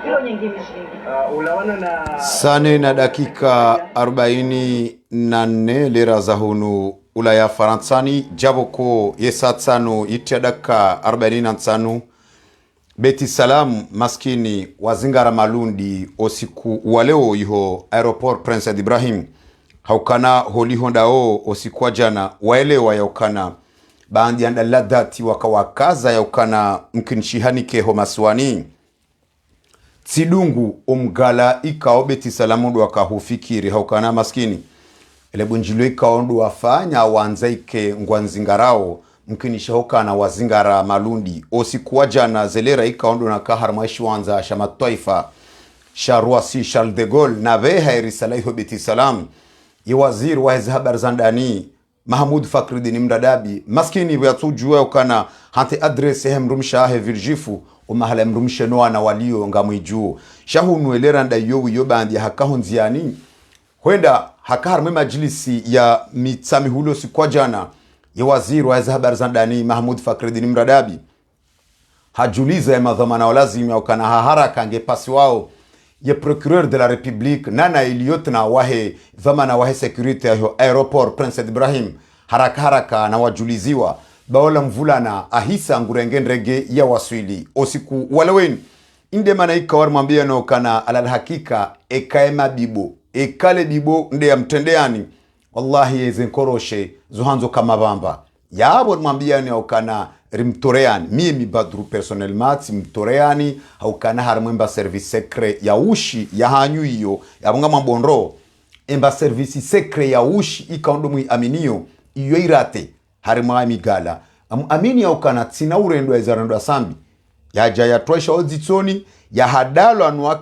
Hilo nyingine shilingi. Ulawana na Sane na dakika 44 lera za hunu ulaya Faransani jaboko yesatsano itadaka 45 Beti Salam maskini wazingara malundi osiku waleo iho aeroport Prince Ibrahim haukana holi hondao osiku jana waelewa yaukana baandi andaladati wakawakaza yaukana mkinshihanike homaswani Tsidungu omgala ikao Beti Salamu wakahufikiri haukana maskini elebunjilo ikao wafanya wanzaike ngwanzingarao mkinisha hokana wazingara malundi osikuwa jana zelera ikaondo na kaharmaishi wanza shama taifa Sharuasi Charles de Gaulle na veha irisala iho Beti Salam ya waziri wa hizi habari za ndani Mahmoud Fakhruddin Mradabi maskini vyatujua ukana hante adresi hemrumsha he virjifu umahala mrumshe noa na walio ngamwijuu shahunu elera nda yobu bandi hakahonziani huenda hakaharme majlisi ya mitsami hulo sikwa jana ya waziri wa habari za ndani Mahmoud Fakhruddin Mradabi hajuliza ya madhamana walazimi au kana haraka angepasi wao ya procureur de la République nana iliyotna wahe dhamana wahe security ya aeroport Prince Ibrahim haraka na wajuliziwa baola mvulana ahisa ngurengendrege ya waswili osiku walaweni inde mana ikawar mwambia no kana alal hakika ekaema bibo ekale bibo nde ya mtendeani wallahi yezenkoroshe zuhanzo kama bamba yabo mwambiani au kana rimtoreani mimi Badru personnellement mtoreani au kana harmemba service secret ya ushi ya hanyu hiyo yabunga mabonro emba service secret ya ushi ikaondo mu aminio iyo irate harima migala amini au kana tsina urendo ya zarendo asambi yaja ya twesha ozitsoni ya hadalo anwa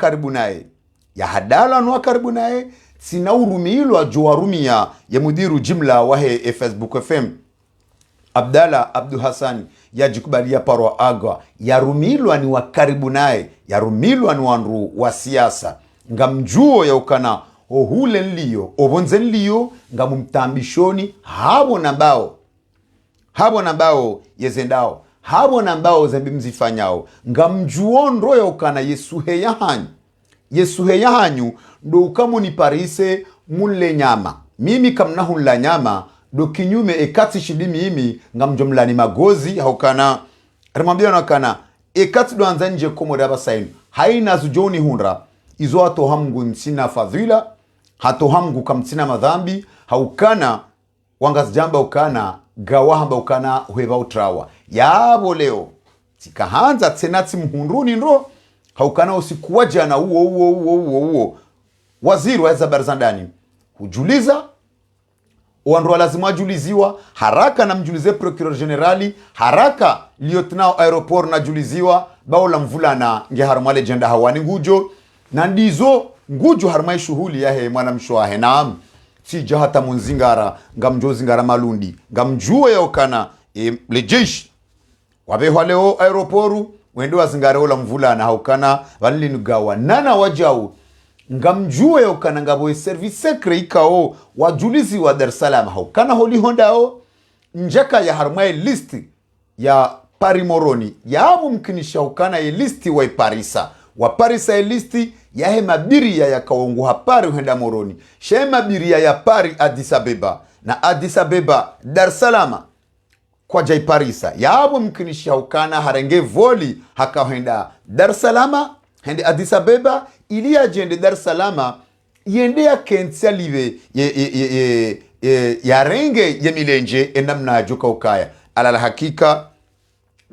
karibu naye sina urumilwa jowarumia ya mudiru jimla wahe Facebook FM Abdalla Abdu Hassan ya jikubalia parwa agwa ya rumilwa ni wakaribu naye ya rumilwa ni wanru wa siasa ngamjuo ya ukana ohule nliyo obonze nliyo ngamumtambishoni habo nambao yezendao habo nambao zembimzifanyao ngamjuo ya ukana Yesuhe yahanyu ndo ukamu ni parise mule nyama mimi kamnahu la nyama do kinyume ekati shidimi imi ngamjomla ni magozi haukana remambia na kana ekati do anza nje komo daba sainu haina zujoni hunra izo ato hamgu msina fadhila hato hamgu kamtsina madhambi haukana wangazjamba ukana gawahamba ukana hueva utrawa yabo leo tikahanza tsenatsi mhundruni ndo haukana usikuwa jana uo waziri wa habari za ndani hujuliza wanru lazima ajuliziwa haraka na mjulize procureur generali haraka lieutenant aeroport na juliziwa baola mvulana nge harma legenda hawani ngujo na ndizo ngujo harma shughuli yahe mwana mshwahe naam si jahata munzingara ngamjozi ngara malundi ngamjuo yaokana lejeshi wabeho leo aeroportu wendo wazingare ola mvulana haukana vanilinugawa nana wajau ngamjue ukana ngabo service secret ikao wajulizi wa Dar es Salaam haukana holi hondao njaka ya harmai list ya parimoroni ya mkinisha ukana ya listi wa parisa ya listi ya hema biria ya kaungu hapari uhenda moroni shema biria ya pari Addis Abeba na Addis Abeba Dar es Salaam kwa jai parisa yabo mkinisha ukana harenge voli hakahenda Dar es Salaam hende Addis Abeba ili ajende Dar es Salaam yende ya kentia live ya renge ya milenje enamna ajuka ukaya alala hakika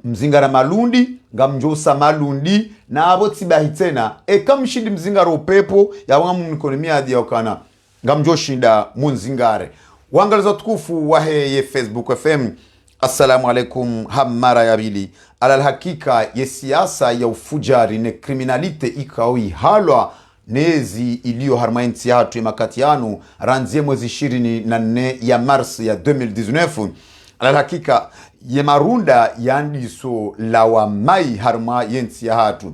mzingara malundi ngamjosa malundi na abo tibahitena kamshindi mzingara upepo ya wangamu mikonomia adi ya ukana ngamjoshinda munzingare wangaliza tukufu wahe ye Facebook FM Assalamu alaikum hamara ya bili alal hakika ye siasa ya ufujari ne kriminalite ikawi halwa nezi iliyo harmainti hatu ya makatianu ranzie mwezi 24 ya Mars ya 2019 alal hakika ye marunda yandiso lawa mai harma yenti ya hatu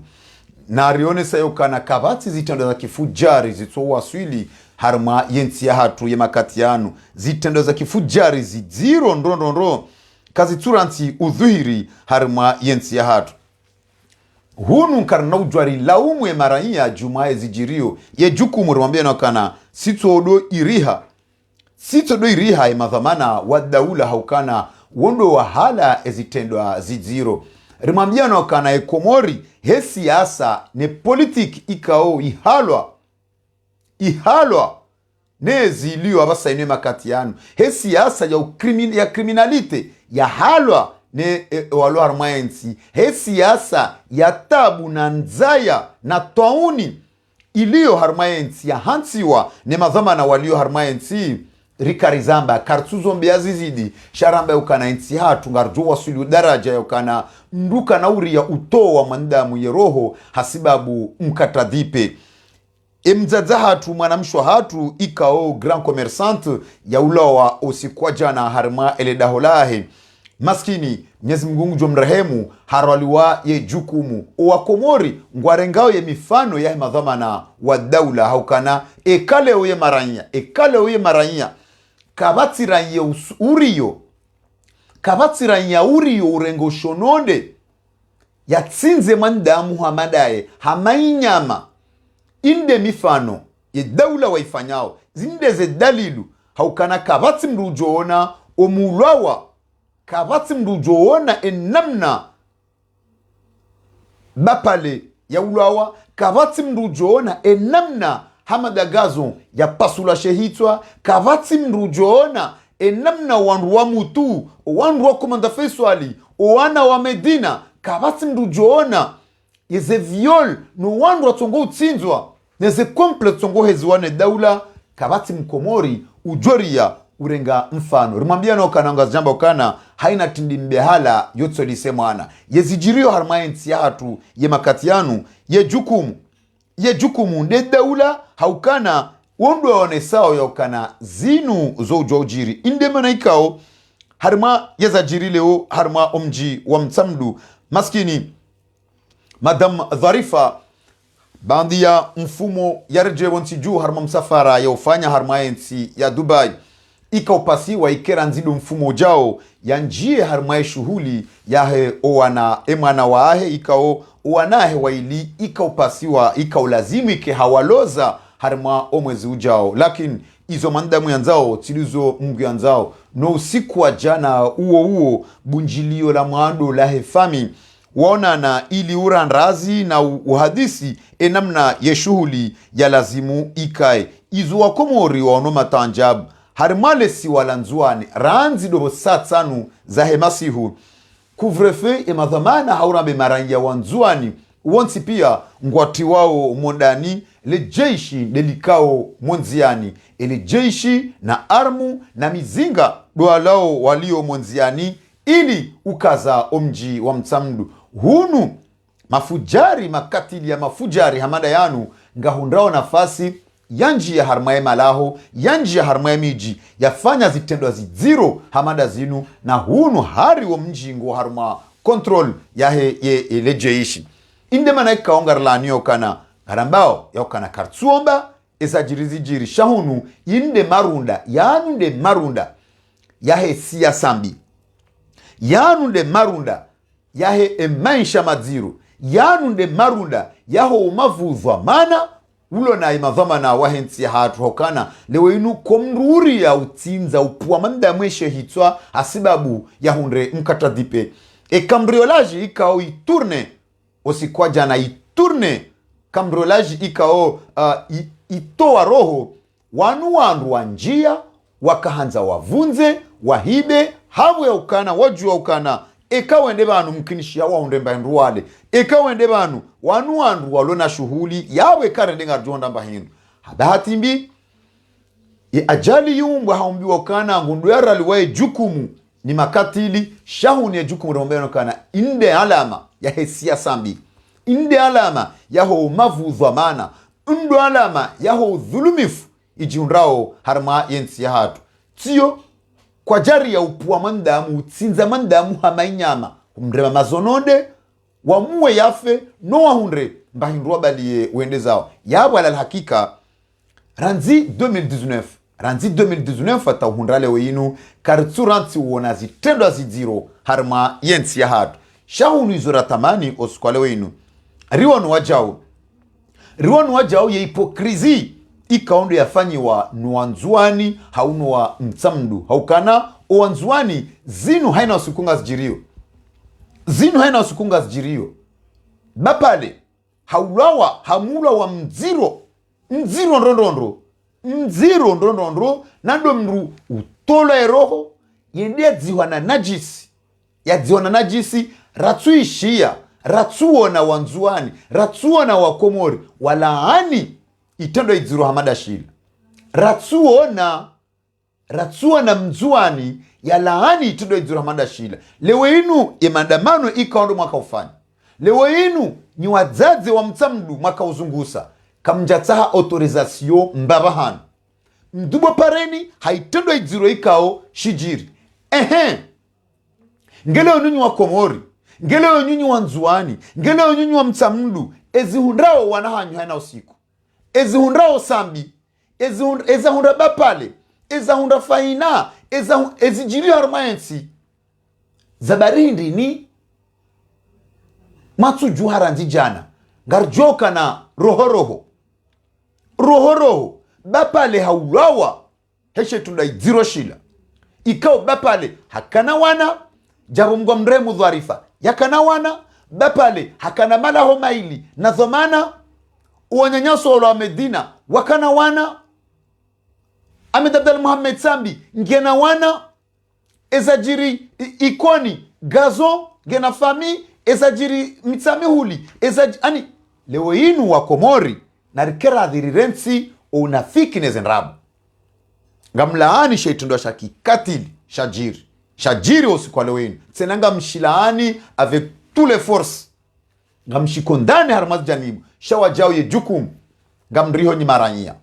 na rione sayo kana kabati zitendo za kifujari zito waswili harma yenti ya hatu ya makatianu zitendo za kifujari zidiro ndro kazi turanti udhuhiri harma yensi ya hatu hunu karna ujwari laumu ya maraia jumae zijirio ye jukumu rumambia na kana sitodo iriha ya madhamana wa daula haukana wondo wa hala ezitendwa ziziro rimambia na kana ekomori he siasa ne politiki ikao ihalwa nezi iliyo abasainwe makati yanu he siasa ya kriminalite ya halwa ne walo harmaensi he siasa ya tabu na nzaya na tauni iliyo harmaensi ya hansiwa ne madhamana walio harmaensi rikarizamba kartuzo mbiazizidi sharamba ukana ensi hatu ngarjo wasulu daraja yokana nduka na uri ya utoa mandamu ya roho hasibabu mkatadhipe emzaza hatu mwanamshwa hatu ikao grand commerçante ya ulawa osikwa jana harma ele daholahe maskini Mwenyezi Mungu jomrehemu harwaliwa ye jukumu wa Komori ngwarengao ye mifano ya madhamana wa daula haukana ekale oye maranya kabatsiranya uriyo urengo shononde yatsinze mandamu hamadaye hamainyama inde mifano ye daula waifanyao zinde ze dalilu haukana kabatsi mrujoona omulawa kabatsi mrujoona enamna bapale ya ulawa kabatsi mrujoona enamna hamadagazo ya pasula shehitwa kabatsi mrujoona enamna wanru wa mutu wanru wa komanda feswali owana wa Medina kabatsi mrujoona yeze viol no wanru wa tongo utsinzwa neze complete tongo heziwane daula kabatsi mkomori ujoria urenga mfano rimambia no kananga jamba ukana haina tindi mbehala yotso lisemwana yezijirio harmaensi ya hatu ye makatianu ye jukumu nde daula haukana wondo waone sao ya ukana zinu zo ujojiri inde mana ikao harma yezajiri leo harma omji wa mtsamdu maskini Madam Dharifa bandi ya mfumo ya rejewo nsiju harma msafara ya ufanya harmaensi ya Dubai ikaupasiwa ikera nzido mfumo jao ya njie harmae shuhuli yahe owana emana waahe ikao oanahe waili ikaupasiwa ikaulazimu ike hawaloza harma omwezi ujao lakini izo mandamu yanzao tilizo mungu yanzao no usiku wa jana uo bunjilio la mwando la hefami waonana ili uranrazi na uhadisi enamna ye shuhuli ya lazimu ikae izo wa Komori waono matanjabu harimale si walanzuani ranzi dobo satsanu za hemasihu kuvrefe emadhamana haurambe maranja wanzuani uonsi pia ngwati wao mondani le jeishi delikao monziani ele jeishi na armu na mizinga doalao walio monziani ili ukaza omji wa mtsamdu hunu mafujari makatili ya mafujari hamada yanu ngahundrao nafasi yanji ya harmae malaho yanji ya harmae miji yafanya zitendwa ziziro hamada zinu na hunu hari wa mjingo harma control ya ye elejeishi inde mana ikaongar lani yokana harambao yokana kartsuomba esajirizijiri shahunu inde marunda yanu marunda yahe siya sambi yanu marunda yahe emaisha madziru yanu marunda yaho umavuzwa mana ulo na imadhamana wahensi hatu hokana lewe inu komruri ya utinza upuwa manda mweshe hitwa asibabu ya hundre mkatadipe kambriolaji ikao iturne osikwa jana iturne kambriolaji ikao itoa roho wanu wa njia wakahanza wavunze wahibe hawe ukana wajua ukana wende banu mkinishia waunde mbahindu wale wende banu wanu walona shuhuli yawe karende ngarjonda mbahinu habahati mbi ajali yumbwa haumbiwa kana ngundu ya raliwae jukumu ni makatili shahuni ya jukumu rombeno kana inde alama ya hesia sambi inde alama yaho mavu dhamana ndo alama yaho dhulumifu ijiundrao harma yensi ya hatu tiyo kwa jari ya upuwa mandamu utsinza mandamu hamainyama umrema mazononde wamuwe yafe no wahundre mbahindruwa baliye uende zao yabu ala hakika ranzi 2019 ata uhundrale weinu karitsuranti uona zitendo zidiro harma yensi ya hatu shahunu izora tamani oskwale weinu riwonu wajao ya hipokrizi ikaondo yafanyiwa nuanzuani hauno wa mtsamdu haukana owanzuani zinu haina usikunga zijirio bapale haulawa hamula wa mziro ndondondro nando mru utola eroho yende yadziwa na najisi ratsuishia ratsuona wanzuani ratsuona wakomori walaani itendo idziro hamadashila ratsuona mzuani yalaani itendo idziro hamadashila lewe inu emandamano ikaondo mwaka ufanya lewe inu ni wadzadze wa mtsamdu mwaka uzungusa kamjatsaha autorisation mbabahanu mdubo pareni haitendo idziro ikao shijiri ngele onyunyu wa komori ngele onyunyu wa nzuani ngele onyunyu wa mtsamdu ezihundrao wanahanyu haina usiku ezihundrao sambi ezahundra bapale ezahundra faina ezijiri harmaensi zabarindi ni matsu juharanzi jana ngarjoka na rohoroho bapale haulawa heshe tundai zero shila ikao bapale hakana wana jabo mgwa mremu dharifa yakana wana bapale hakana malaho maili na dhamana uwanyanyaso wala wa Medina wakana wana Ahmed Abdel Muhammad Sambi ngena wana ezajiri ikoni gazo ngena fami ezajiri mitsami huli ani lewo inu wa Komori na rikera adhirirensi o unafiki nezenrabu ngamlaani sheitundo shaki katili shajiri usiku lewo inu tsenanga mshilaani avec tous les forces ngamshikondane harmaz janibu shawajao ye jukumu ngamriho nyimaranyia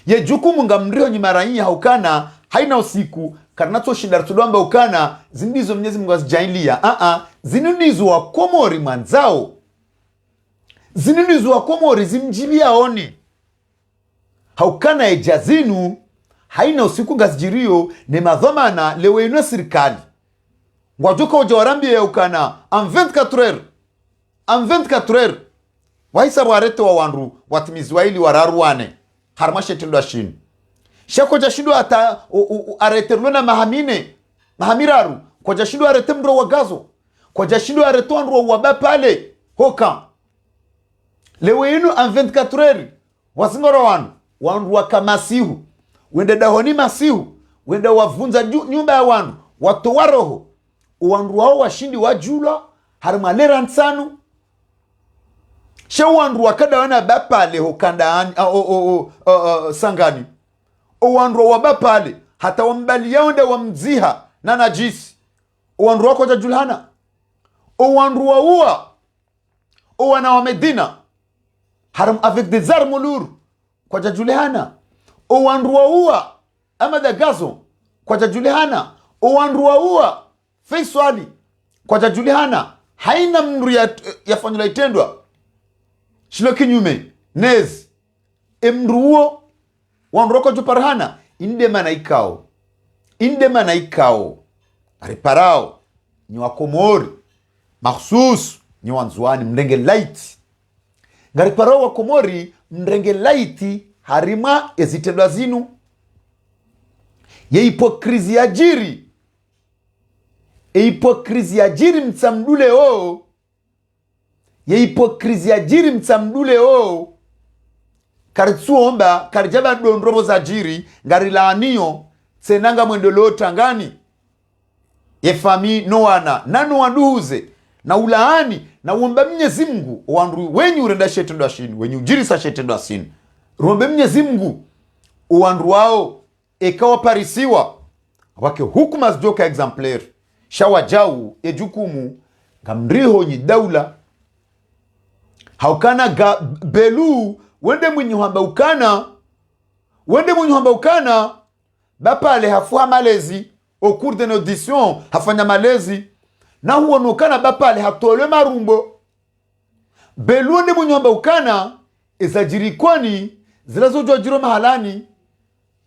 ye jukumu ngamriho nyimaranyia haukana haina usiku karnato shidartudamba ukana zindizo Mwenyezi Mungu azijailia zinunizo wa Komori manzao zinunizo wa Komori zimjibia oni haukana ejazinu haina usiku ngazijirio ne madhamana lewe ino sirikali ngwajuka ujawarambi ya ukana en 24 heures waisa warete wa wandu watimizwaili wararuane harmashe tindo ashini shako jashindo ata arete luna mahamiraru kwa jashindo arete mro wagazo kwa jashindo arete wandu wabapale hoka lewe inu en 24 heures wasingoro wandu wakamasihu wende dahoni masihu wende wavunza nyumba ya wandu watu waroho wandu wao washindi wajula harimalera nsanu shewandu wakada wana bapale hokandani sangani owandu wabapale hata wambali yaonde wamziha na najisi owandu wako jajulhana owandu waua owana wa Medina haram avec des armes lourdes kwa jajulhana owandu waua Amada Gazo kwa jajulhana owandu waua Faisali kwa jajulhana haina mndu yafanyula itendwa shilo kinyume nez emruo wanroko juparhana inde mana ikao ariparao ni wakomori mahsus ni wanzuani mrenge light ngariparao wakomori mrenge light harima ezitendwa zinu ye hipokrizi ajiri mtsamdule ye hipokrizi ajiri mtsamdule karitsuomba karijaba dondrobo za jiri ngarilaaniyo tsenanga mwendolo tangani ye fami noana nanu wanduhuze na ulaani na uomba Mwenyezi Mungu wandu wenyu urenda shetendo ashini wenyu jirisa shetendo asini ruombe Mwenyezi Mungu wandu wao ekawa parisiwa wake hukuma zijoka exemplaire shawajau ejukumu ngamriho nyi daula haukana belu wende mwenye hamba ukana bapale hafuha malezi au cours de audition hafanya malezi na huo nukana bapale hatole marumbo belu wende mwenye hamba ukana ezajirikoni zilazo jiro mahalani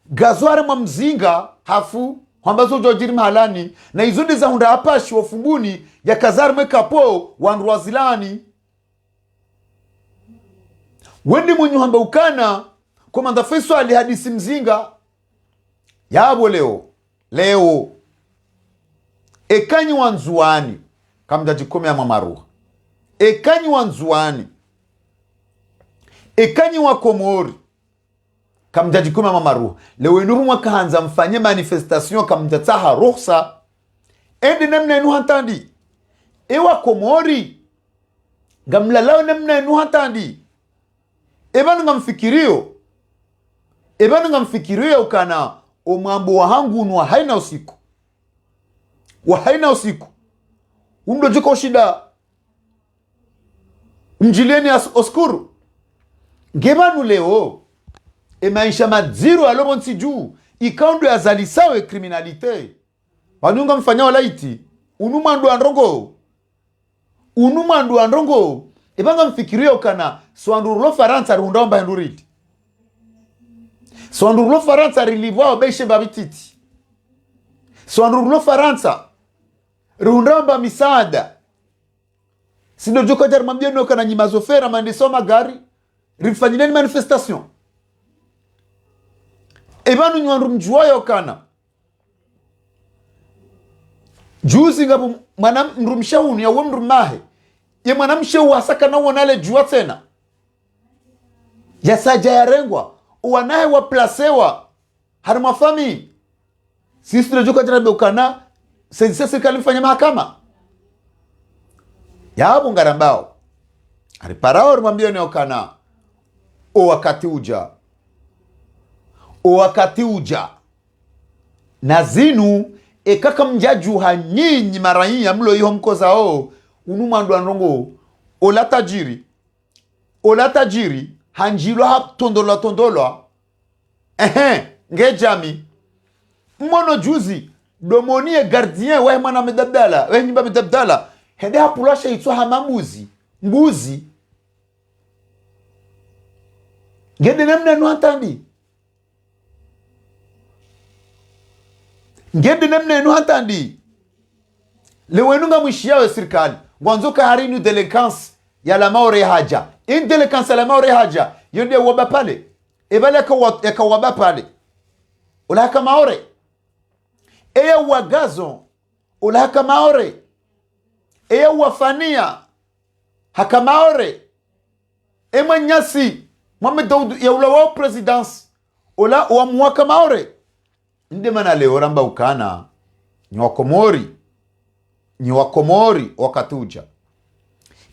gazware mwa hafu ambazo jojiri mahalani na izundi za hunda apashi wafumbuni ya kazarme kapo wandu wazilani wendi mwenye hamba ukana komanda Faisal ali hadisi mzinga yabo leo ekanyi wanzuani kamjaji kome ya mamaruha ekanyi wanzuani ekanyi wa Komori kamjaji kome ya mamaruha leo inuru mwakahanza mfanye manifestation kamjataha ruhsa ende namna inu hantandi ewa Komori gamlalao namna inu hantandi ebanu ngamfikirio ukana omwambo wa hangu nwa haina usiku undo jiko shida mjileni oskuru ngebanu leo maisha madziru alobo nsiju ikaundo ya zalisawe kriminalite wanunga mfanya walaiti unumandu androngo ebanga mfikirio ukana swandurulo faransa rundamba nduriti Sondurulo Faransa rilivwa obeshe babititi. Sondurulo Faransa rundamba misaada. Sindo joko jarmambia noka na nyimazofera mandesoma gari. Rifanyileni manifestation. Ebanu nywandu mjuwayo kana. Juzi ngabu manam mrumshauni ya wemrumahe. Ye manam shewu hasaka na wanale juwa tena. Yasaja ya rengwa. Wanahe waplasewa harima fami sisi tunajuka jarabe ukana sasa serikali mfanya mahakama ya hapo ngarambao aliparao rumambia ni ukana o wakati uja na zinu ekaka mjaju hanyinyi marayi ya mlo iho mkoza o unumandu anrongo ola tajiri hanjilo hap tondolwa ngejami mmono juzi domonie gardien wa mwana medabdala wa nyumba medabdala hede hapulasha itwa hamamuzi mbuzi ngede namna nu hantandi lewenunga mwishiyawe serikali ngwanzoka harinu delinquence ya la maure haja delinquence ya la maure haja yonde waba pale ebale ka waba pale ulaka maure eya wagazo ulaka maure eya wafania haka maure emanyasi Mohamed Daoud ya ulawa presidence ula wa mwaka maure ndemana leo ramba ukana ni wakomori wakatuja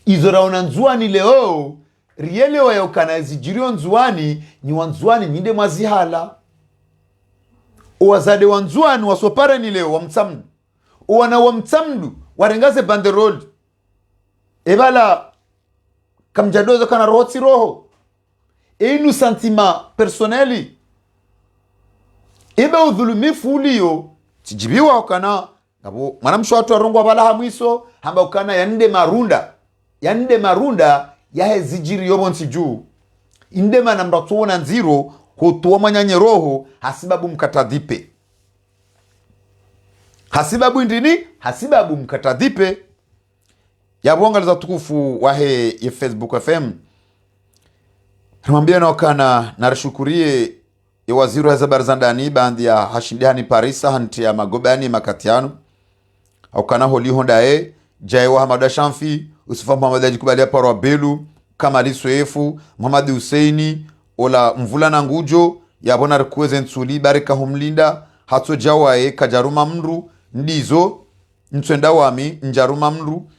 izoraona nzuani leo riele wa yokana zijirio nzuani ni wanzuani ninde mazihala wazade wanzuani wasopare ni leo wamtsamdu wana wamtsamdu warengaze banderol ebala kamjadozo kana rohoti roho inu sentima personeli ebe udhulumifu ulio tijibiwa ukana ngabo mwanamsho watu warongwa bala hamwiso hamba ukana yande marunda yahe zijiri yobonsi juu indema na mratuona nziro hutuwa manyanye roho hasibabu mkatadhipe hasibabu mkatadhipe ya buangaliza tukufu wahe ya Facebook FM namambia na wakana narishukurie ya waziru ya zabari zandani bandi ya hashindihani Parisa hanti ya magobani makatiano wakana holi hondae Jaiwa Hamada Shamfi Usufa Muhammad Ajikubalia Parwa Belu Kamali Soefu Muhammad Huseini Ola Mvula na Ngujo Yabona Rikuweze Ntsuli Barika Humlinda Hatso Jawae Kajaruma Mnru Ndizo Ntwenda Wami Njaruma Mnru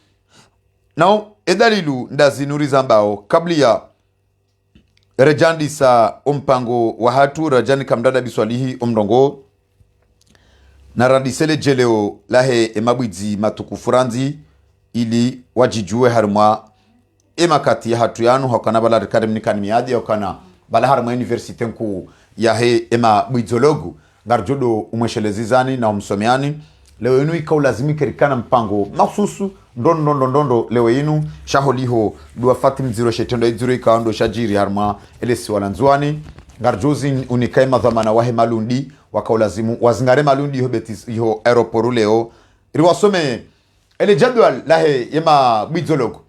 Nao edalilu ndazinuri zambao kablia rejandi sa umpango wa hatu rajani kamdada biswalihi umrongo na radisele jeleo lahe emabwizi matukufuranzi ili wajijue harumwa emakati ya hatu yanu hakana bala rikademnikani miadi hakana bala harumwa universite nku yahe emabwizologu ngarjodo umweshelezizani na umsomeani leo inu ika ulazimike rikana mpango masusu ndondo leo inu shaholiho duwa fatim ziro shetendo iziro ika ando shajiri harma elesi walanzuani ngarjozi unikai madhamana wahe malundi waka ulazimu wazingare malundi iho betis iho aeroporu leo riwasome ele jadwal lahe yema bidzologo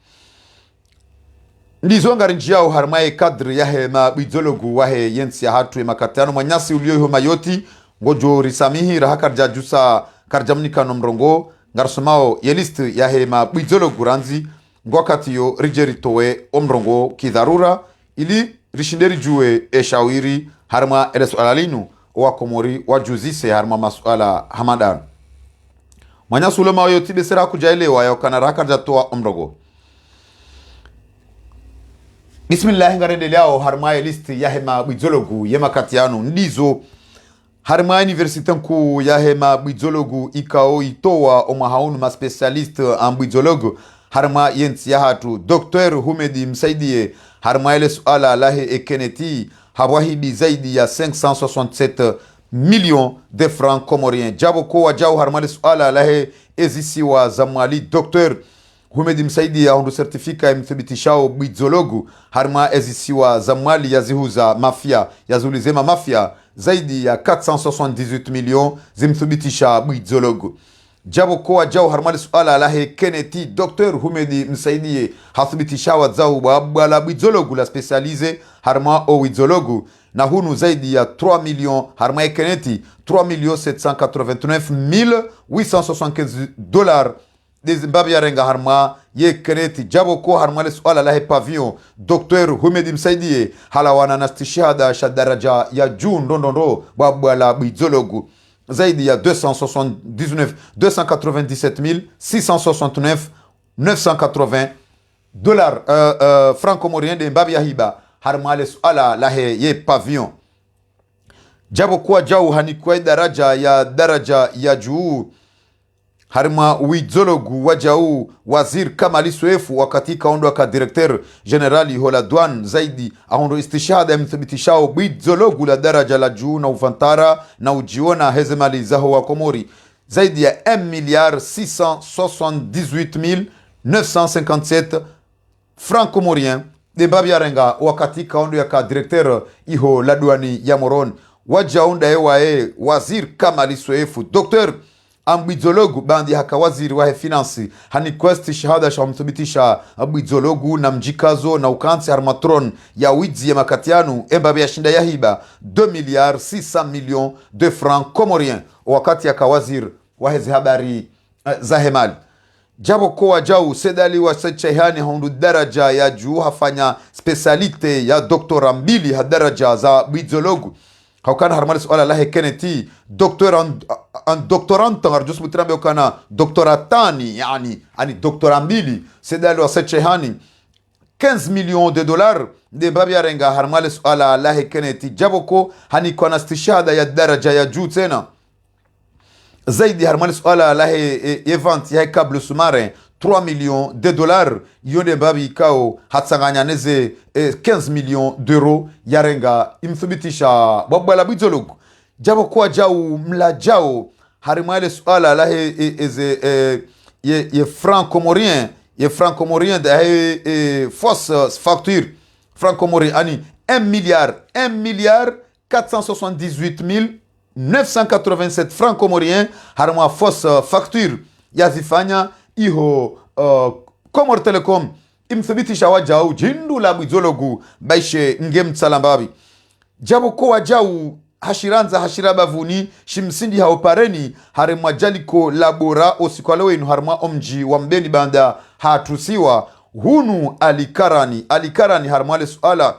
ndizo ngarinjiao harmaye kadri yahe mabidologu wahe yensi ya hatu ya makatiano manyasi ulio mayoti ngojo risamihi rahakarja jusa karjamnikano mrongo ngarsomao yelist yahe mabidologu ranzi ngwakati yo rijeritowe omrongo kidharura ili rishinderi juwe eshawiri harma ele suala linu wakomori wajuzise harma masuala hamadan manyasi ulio mayoti besera kujaelewa yokana rahakarja toa omrongo. Bismillah ngarendeleo harma list yahema bizologu yema katiano ndizo harma universite nku yahema bizologu ikao itoa omahaunu ma specialist en bizologu harma yent yahatu Dr. Humedi Msaidie harma ile suala lahe ekeneti hawahibi zaidi ya 567 millions de francs comoriens jabo ko wajao harma ile suala lahe ezisiwa zamali Dr. Humedi Msaidi ya hundu certifika ya mthibitishao bizologu harma ezisiwa za mwali ya zihuza mafia ya zulizema mafia zaidi ya 478 millions zimthibitisha bizologu jabo kwa jao harma suala lahe keneti Dr. Humedi Msaidi hathibitisha wazao wabala bizologu la specialize harma o bizologu na hunu zaidi ya 3 millions harma keneti 3,789,875 dollars de Zimbabwe renga harma ye keneti jabo ko harma le suala la pavillon Dr. Humedi Msaidie halawana na stishahada shadaraja ya juu ndondondo babala bizologu zaidi ya 297,669 dollars franco-comoriens de Zimbabwe hiba harma le suala la ye pavillon jabo kwa jau hanikwa daraja ya juu harma wizologu wajau wazir Kamali Suefu wakati kaondo ka directeur generali hola douane zaidi aondo istishhada ya mthibitishao wizologu la daraja la juu na ufantara na ujiona hezemali zaho wa Komori zaidi ya 1,678,957 francs comoriens de Babiarenga wakati kaondo ya ka directeur iho la douane ya Moron wajaunda ewae wazir Kamali Suefu Dr. ambizologu bandi haka waziri wa finansi hani kwesti shahada shamthibitisha ambizologu na mjikazo na ukansi harmatron ya wizi ya makatianu embabe ya shinda ya hiba 2,600 millions de francs comoriens wakati haka waziri wa hezi habari za hemali jabo kwa jau sedali wa sechehani hundu daraja ya juu hafanya specialite ya doktora mbili hadaraja za bizologu haukana harmali suala lahe keneti doktorant harjus mutrambe ukana doktoratani yani doktora mbili sedali wa sechehani 15 millions de dollars de babia renga harmali suala lahe keneti jaboko hani kwa nastishada ya daraja ya juu tena zaidi harmali suala lahe event ya câble sous-marin 3 millions de dollars yonde babi kao hatsanganyaneze 15 millions d'euros yarenga imthibitisha babala bizologu jabo kwa jau mlajao harimale suala lahe ye franco-comorien de fausse facture franco-comorien ani 1 milliard 478,987 francs comoriens harma fausse facture yazifanya iho Comor Telecom imthibitisha wajau jindu la bizologu baishe ngem salambabi jabo ko wajau hashirabavuni shimsindi haopareni harma jaliko labora osikwalewe inu harma omji wa mbeni banda hatusiwa hunu alikarani harma le suala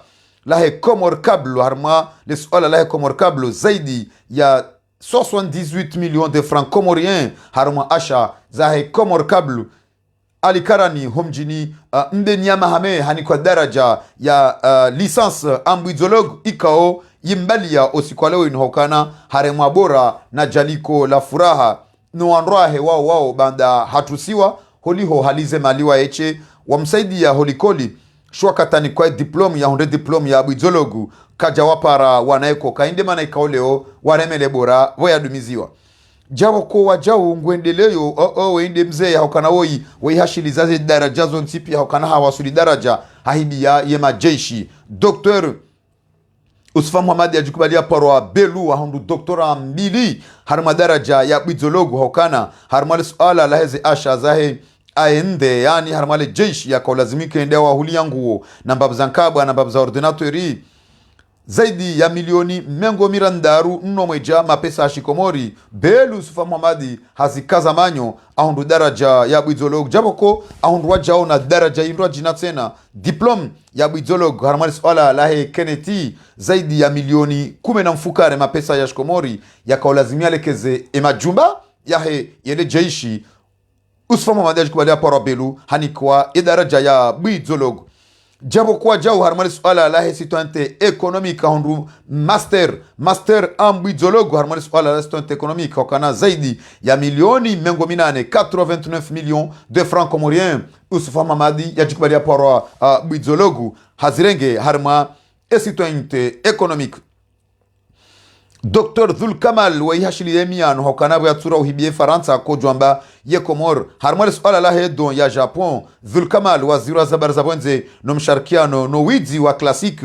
lahe Comor Cable harma le suala lahe Comor Cable zaidi ya 78 millions de francs comoriens harma asha zahe Comor Cable alikarani homjini mbenyama hame hani kwa daraja ya licence ambizolog ikao yimbalia osikwalewe inhokana harema bora na jaliko la furaha nuanroahe wao banda hatusiwa holiho halize maliwa eche wamsaidia holikoli shwakatani kwa diploma ya hunde diploma ya abizologu kaja wapara wanaeko kainde mana ikaoleo waremele bora voyadumiziwa jawo ko wajau ngwendeleyo wende mzee haukana woi hashilizaze daraja zonsipi haukana hawasuli daraja hahidia yema jeshi Dr. Usfa Muhammad ajikubalia parwa belu hundu doktora mbili harma daraja ya bizologu haukana harma suala laheze asha zahe aende yani harmale jeshi yakaulazimika ende wahuli yanguo na mbabu za nkabwa na mbabu za ordinatori zaidi ya milioni mengo mirandaru nno mweja mapesa ashikomori belu sufa muhamadi hazikaza manyo ahundu daraja ya bwizolog jaboko ahundu wajao na daraja indwa jina tena diplom ya bwizolog harmali swala lahe keneti zaidi ya milioni 10 na mfukare mapesa ya shikomori yakaulazimia lekeze emajumba yahe yele jeishi usufa muhamadi ajikubalia para belu hanikwa daraja ya bwizolog jabo kwa jau harmali swala la situante ekonomika hondu master ambizologo harmali swala la situante ekonomika wakana zaidi ya milioni mengo minane 89 millions de francs comoriens usufa mamadi ya jikubalia para bizologo hazirenge harma situante ekonomika Dr. Dhul Kamal wa ihashili yemiano hokanabu ya tura uhibie Faransa ko jwamba ye Komor harmali swala la hedon ya Japon Dhul Kamal waziri wa zabar zabwenze no msharikiano no widzi wa klasik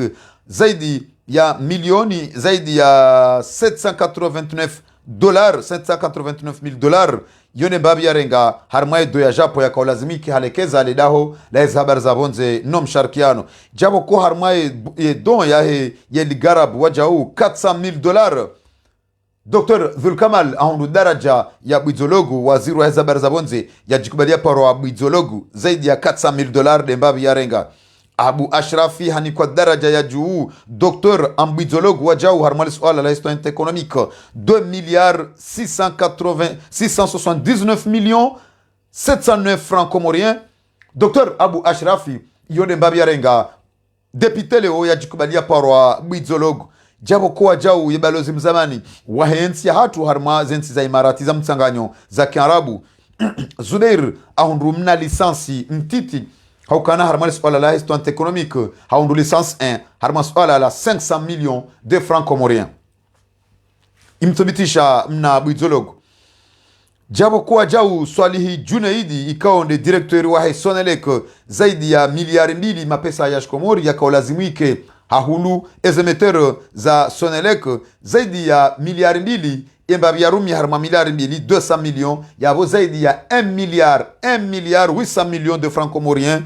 zaidi ya milioni zaidi ya 789 dollars yone babi ya renga harmai do ya Japo ya kaulazimiki halekeza alidaho la habar zabonze no msharikiano jabo ko harmai don ya he ye ligarab wajau $400,000 Dr. Dhul Kamal ahundu daraja ya bwizologu waziri wa habar zabonze ya jikubalia paro wa bwizologu zaidi ya $400,000 de babi ya renga Abu Ashrafi hani kwa daraja ya juu docteur ambizologue wajau harmali swala la histoire économique 2,679 millions 709 francs comoriens docteur Abu Ashrafi yone mbabi arenga député leo ya jikubalia parwa bizologue jabo kwa jau yebalozi mzamani wahensi ya hatu harma zensi za imarati za mtsanganyo za kiarabu Zubair ahundu mna lisansi mtiti haukana harmali swala la histoire économique haundu licence 1 harma swala la 500 millions de francs comoriens imthibitisha mna bizologue jabo kuwa jau swalihi Junaidi ikawa nde direktori wa Sonelec zaidi ya miliari 2 mapesa ya shikomori yakaolazimike hahulu ezemeter za Sonelec zaidi ya miliari 2 embabi ya rumi harma miliari 200 millions yabo zaidi ya 1 milliard 800 millions de francs comoriens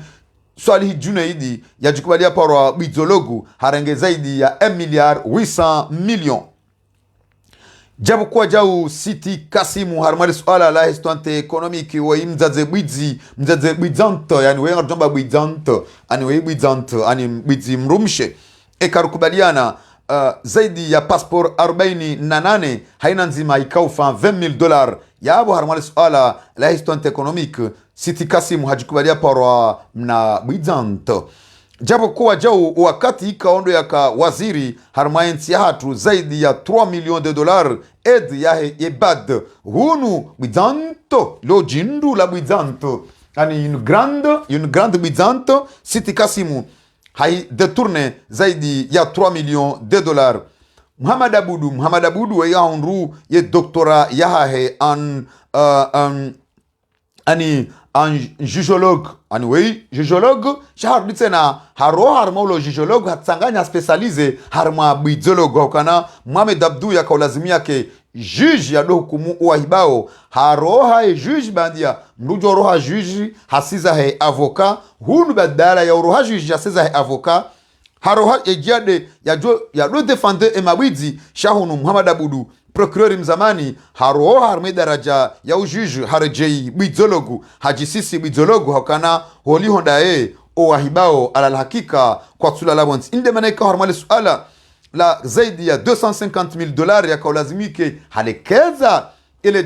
swalihi Junaidi ya jikubalia parwa bizologu harenge zaidi ya 1 milliard 800 millions Jabu kwa jau Siti Kasimu harmali swala la histoire économique wa mzaze bwizanto yani we ngarjomba bwizanto ani we bwizanto ani bwizi mrumshe ekarukubaliana zaidi ya passport 48 haina nzima ikaufa $20,000 yabo harmali swala la histoire économique Siti Kasimu hajikubalia parwa mna bwizanto Japo kuwa jau wakati ikaondo yaka waziri harmayensi ya hatu zaidi ya $3 millions ed yahe ebad hunu bwizanto lo jindu la bwizanto yani une grande bwizanto Siti Kasimu hai detourne zaidi ya $3 millions Muhammad Abudu wa yaunru ye doktora yahe an jujologue jujologue shahar ditena haro harmolo jujologue hatsanganya specialize harma bwizologue wakana Muhammad Abdu ya kaulazimia ke juge ya do hukumu wahibao haroha juge bandia mrujo roha juge hasiza he avocat hunu badala ya roha juge hasiza he avocat haroha ejiade ya do defender emabwizi shahunu Muhammad Abudu procureur mzamani haro harme daraja ya ujuju harejei bwizologu hajisisi bwizologu hakana holi honda o wahibao ala hakika kwa tsula labons inde maneka harmali suala la zaidi ya $250,000 ya kaulazimike halekeza ile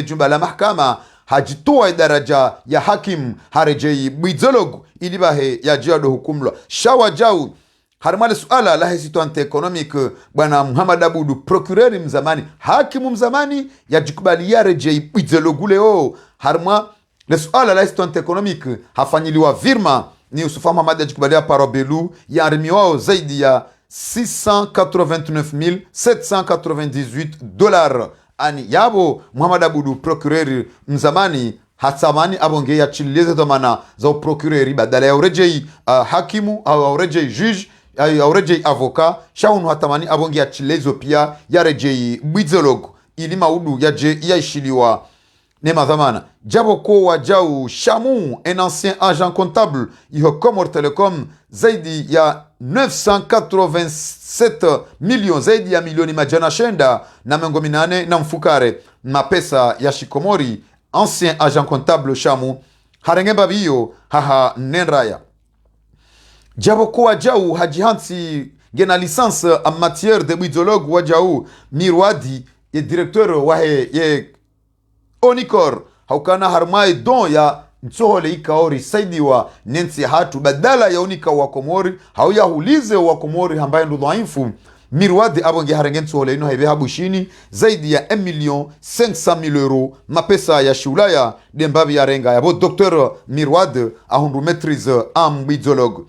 jumba la mahkama hajitoa daraja ya hakim harejei bwizologu ilibahe ya jiado hukumlo shawa jau harmali suala la histoire économique bwana Muhammad Abudu procureur mzamani hakimu mzamani yajikubalia rejei bwizologu leo harma le suala la histoire économique hafanyiliwa virma ni Usufa Muhammad yajikubalia parobelu ya armiwao zaidi ya $689,798 ani yabo Muhammad Abudu procureur mzamani hatsamani abonge ya chileze domana za procureur badala ya urejei hakimu au urejei juge aurejei avoka shaunu hatamani abongi ya chilezo pia ya rejei bwizologu ili maudu ya ishiliwa nema dhamana jabo ko wajau Chamou, un ancien agent comptable iho Comor Telecom, zaidi ya 987 millions, zaidi ya milioni majana shenda na mengo minane na mfukare mapesa ya shikomori. Ancien agent comptable Chamou harengemba biyo haha nenraya jabo ko wajau hajihansi gena licence en matière de bidologue wajau Mirwadi ye directeur wahe ye Onicor haukana harmai don ya nsohole ikaori saidiwa nensi hatu badala ya unika wa Komori hauya hulize wa Komori ambaye ndo dhaifu Mirwadi abonge harenge nsohole ino haibe habushini zaidi ya 1,500,000 euros mapesa ya shulaya dembabi ya renga yabo Dr Mirwadi ahundu maîtrise en bidologue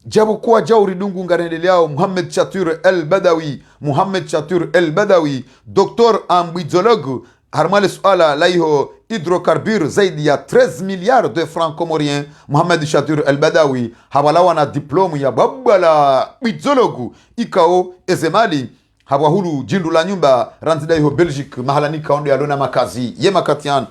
jabo kuwa jauri dungu ngarendeleo Mohamed Chatur El Badawi, Mohamed Chatur El Badawi, docteur en bidologue harmale suala laiho hydrocarbure zaidi ya 13 milliards de francs comoriens. Mohamed Chatur El Badawi hawalawa na diplome ya babala bidologue ikao ezemali hawahulu jindu la nyumba randidaiho Belgique mahalani kaonde ya lona makazi ye makatian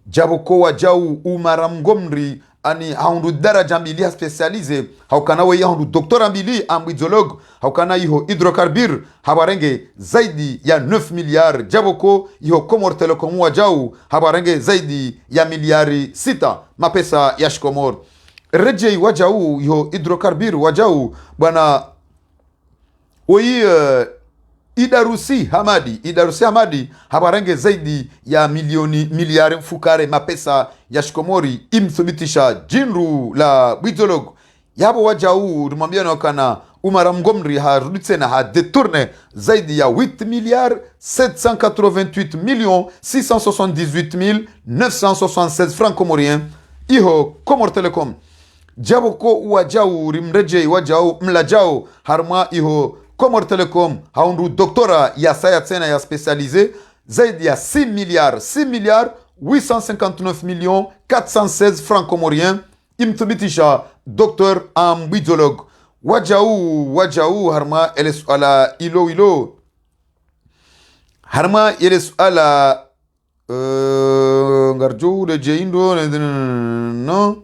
jabo kuwa jau Umara Mgomri ani haundu daraja mbili specialize haukana we haundu doktora mbili ambidologue haukana iho hydrocarbure habarenge zaidi ya 9 milliards jaboko iho Comor Telecom wajau habarenge zaidi ya miliari 6 mapesa ya shikomor rejei wajau iho hydrocarbure wajau bwana oi Idarusi Hamadi habarenge zaidi ya miliari mfukare mapesa ya shikomori imthibitisha jinru la bidologue yabo wajau rumambia na kana Umara Mgomri harudi tena ha detourne zaidi ya 8 milliards 788 millions 678 976 francs comoriens iho Comor Telecom jabo ko wajau rimreje wajau mlajau harma iho Comor Telecom haundu doktora ya saya tena ya specialisé zaidi ya 6 milliards 859 millions 416 francs comoriens imthibitisha docteur en bidologue wajau harma ele suala ilo harma ele suala ngarjo de jeindo no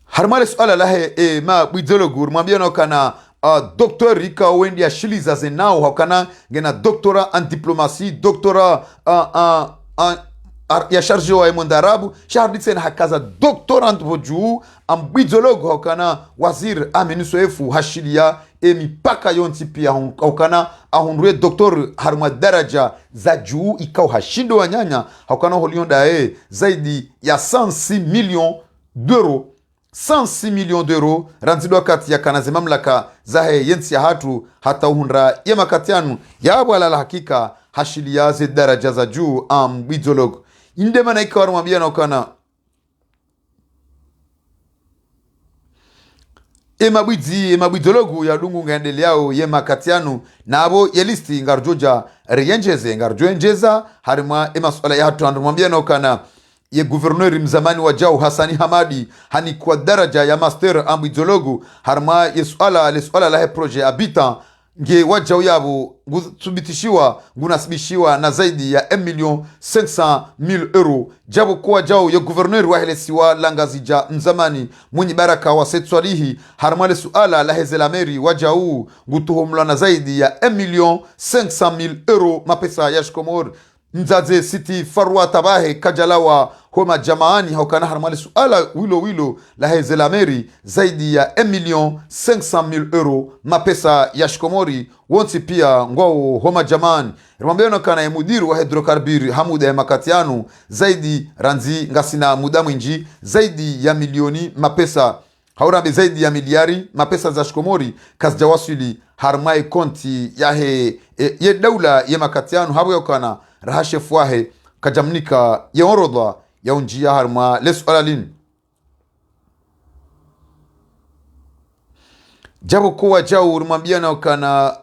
harmale suala lahe ma bidologue mwambia no kana docteur rika wendi ya shiliza zenao hakana ngena doctora en diplomatie doctora ya charge wa monde arabu sharditsen hakaza doctorant boju en bidologue hakana wazir amenisoefu hashilia mipaka yonti pia hakana ahunrue doctor harma daraja za juu ikao hashindo wanyanya hakana holionda zaidi ya 106 millions d'euros 106 millions d'euros ranzido kati ya kanaze mamlaka zahe yensi ya hatu hata uhundra ya makatianu ya wala la hakika hashilia ze daraja za juu bidologue indema na ikawaru mabia na ukana emabidologu ya dungu ngaendeleao ye makatianu na abo yelisti ngarjoja ngarjoenjeza harima emasuala ya hatu andumwambia na ukana ye gouverneur mzamani wa jau Hassani Hamadi hani kwa daraja ya master ambidologu harma ye suala la projet habitant nge wajau yabo guthibitishiwa gunasibishiwa na zaidi ya 1,500,000 euros jabo kwa jau ye gouverneur wa helesiwa langazija mzamani mwenye baraka wa setswalihi harma le suala la hezelameri wajau gutuhumla na zaidi ya 1,500,000 euros mapesa ya shikomor Mzaze City Farwa Tabahe Kajalawa Homa Jamaani haukana harmali suala wilo la hezelameri zaidi ya 1,500,000 euros mapesa ya shikomori wonsi pia ngwao Homa Jamaani rimambeona kana ya mudiru wa hydrocarbure hamuda ya makatianu zaidi ranzi ngasina muda mwinji zaidi ya milioni mapesa haurambe zaidi ya miliari mapesa za shikomori kasjawasili harmai konti yahe ye daula ya makatianu habu yakana rahashe fuahe kajamnika ya orodha ya unjia harma lesu alalin jabo kuwa jau rumambia na ukana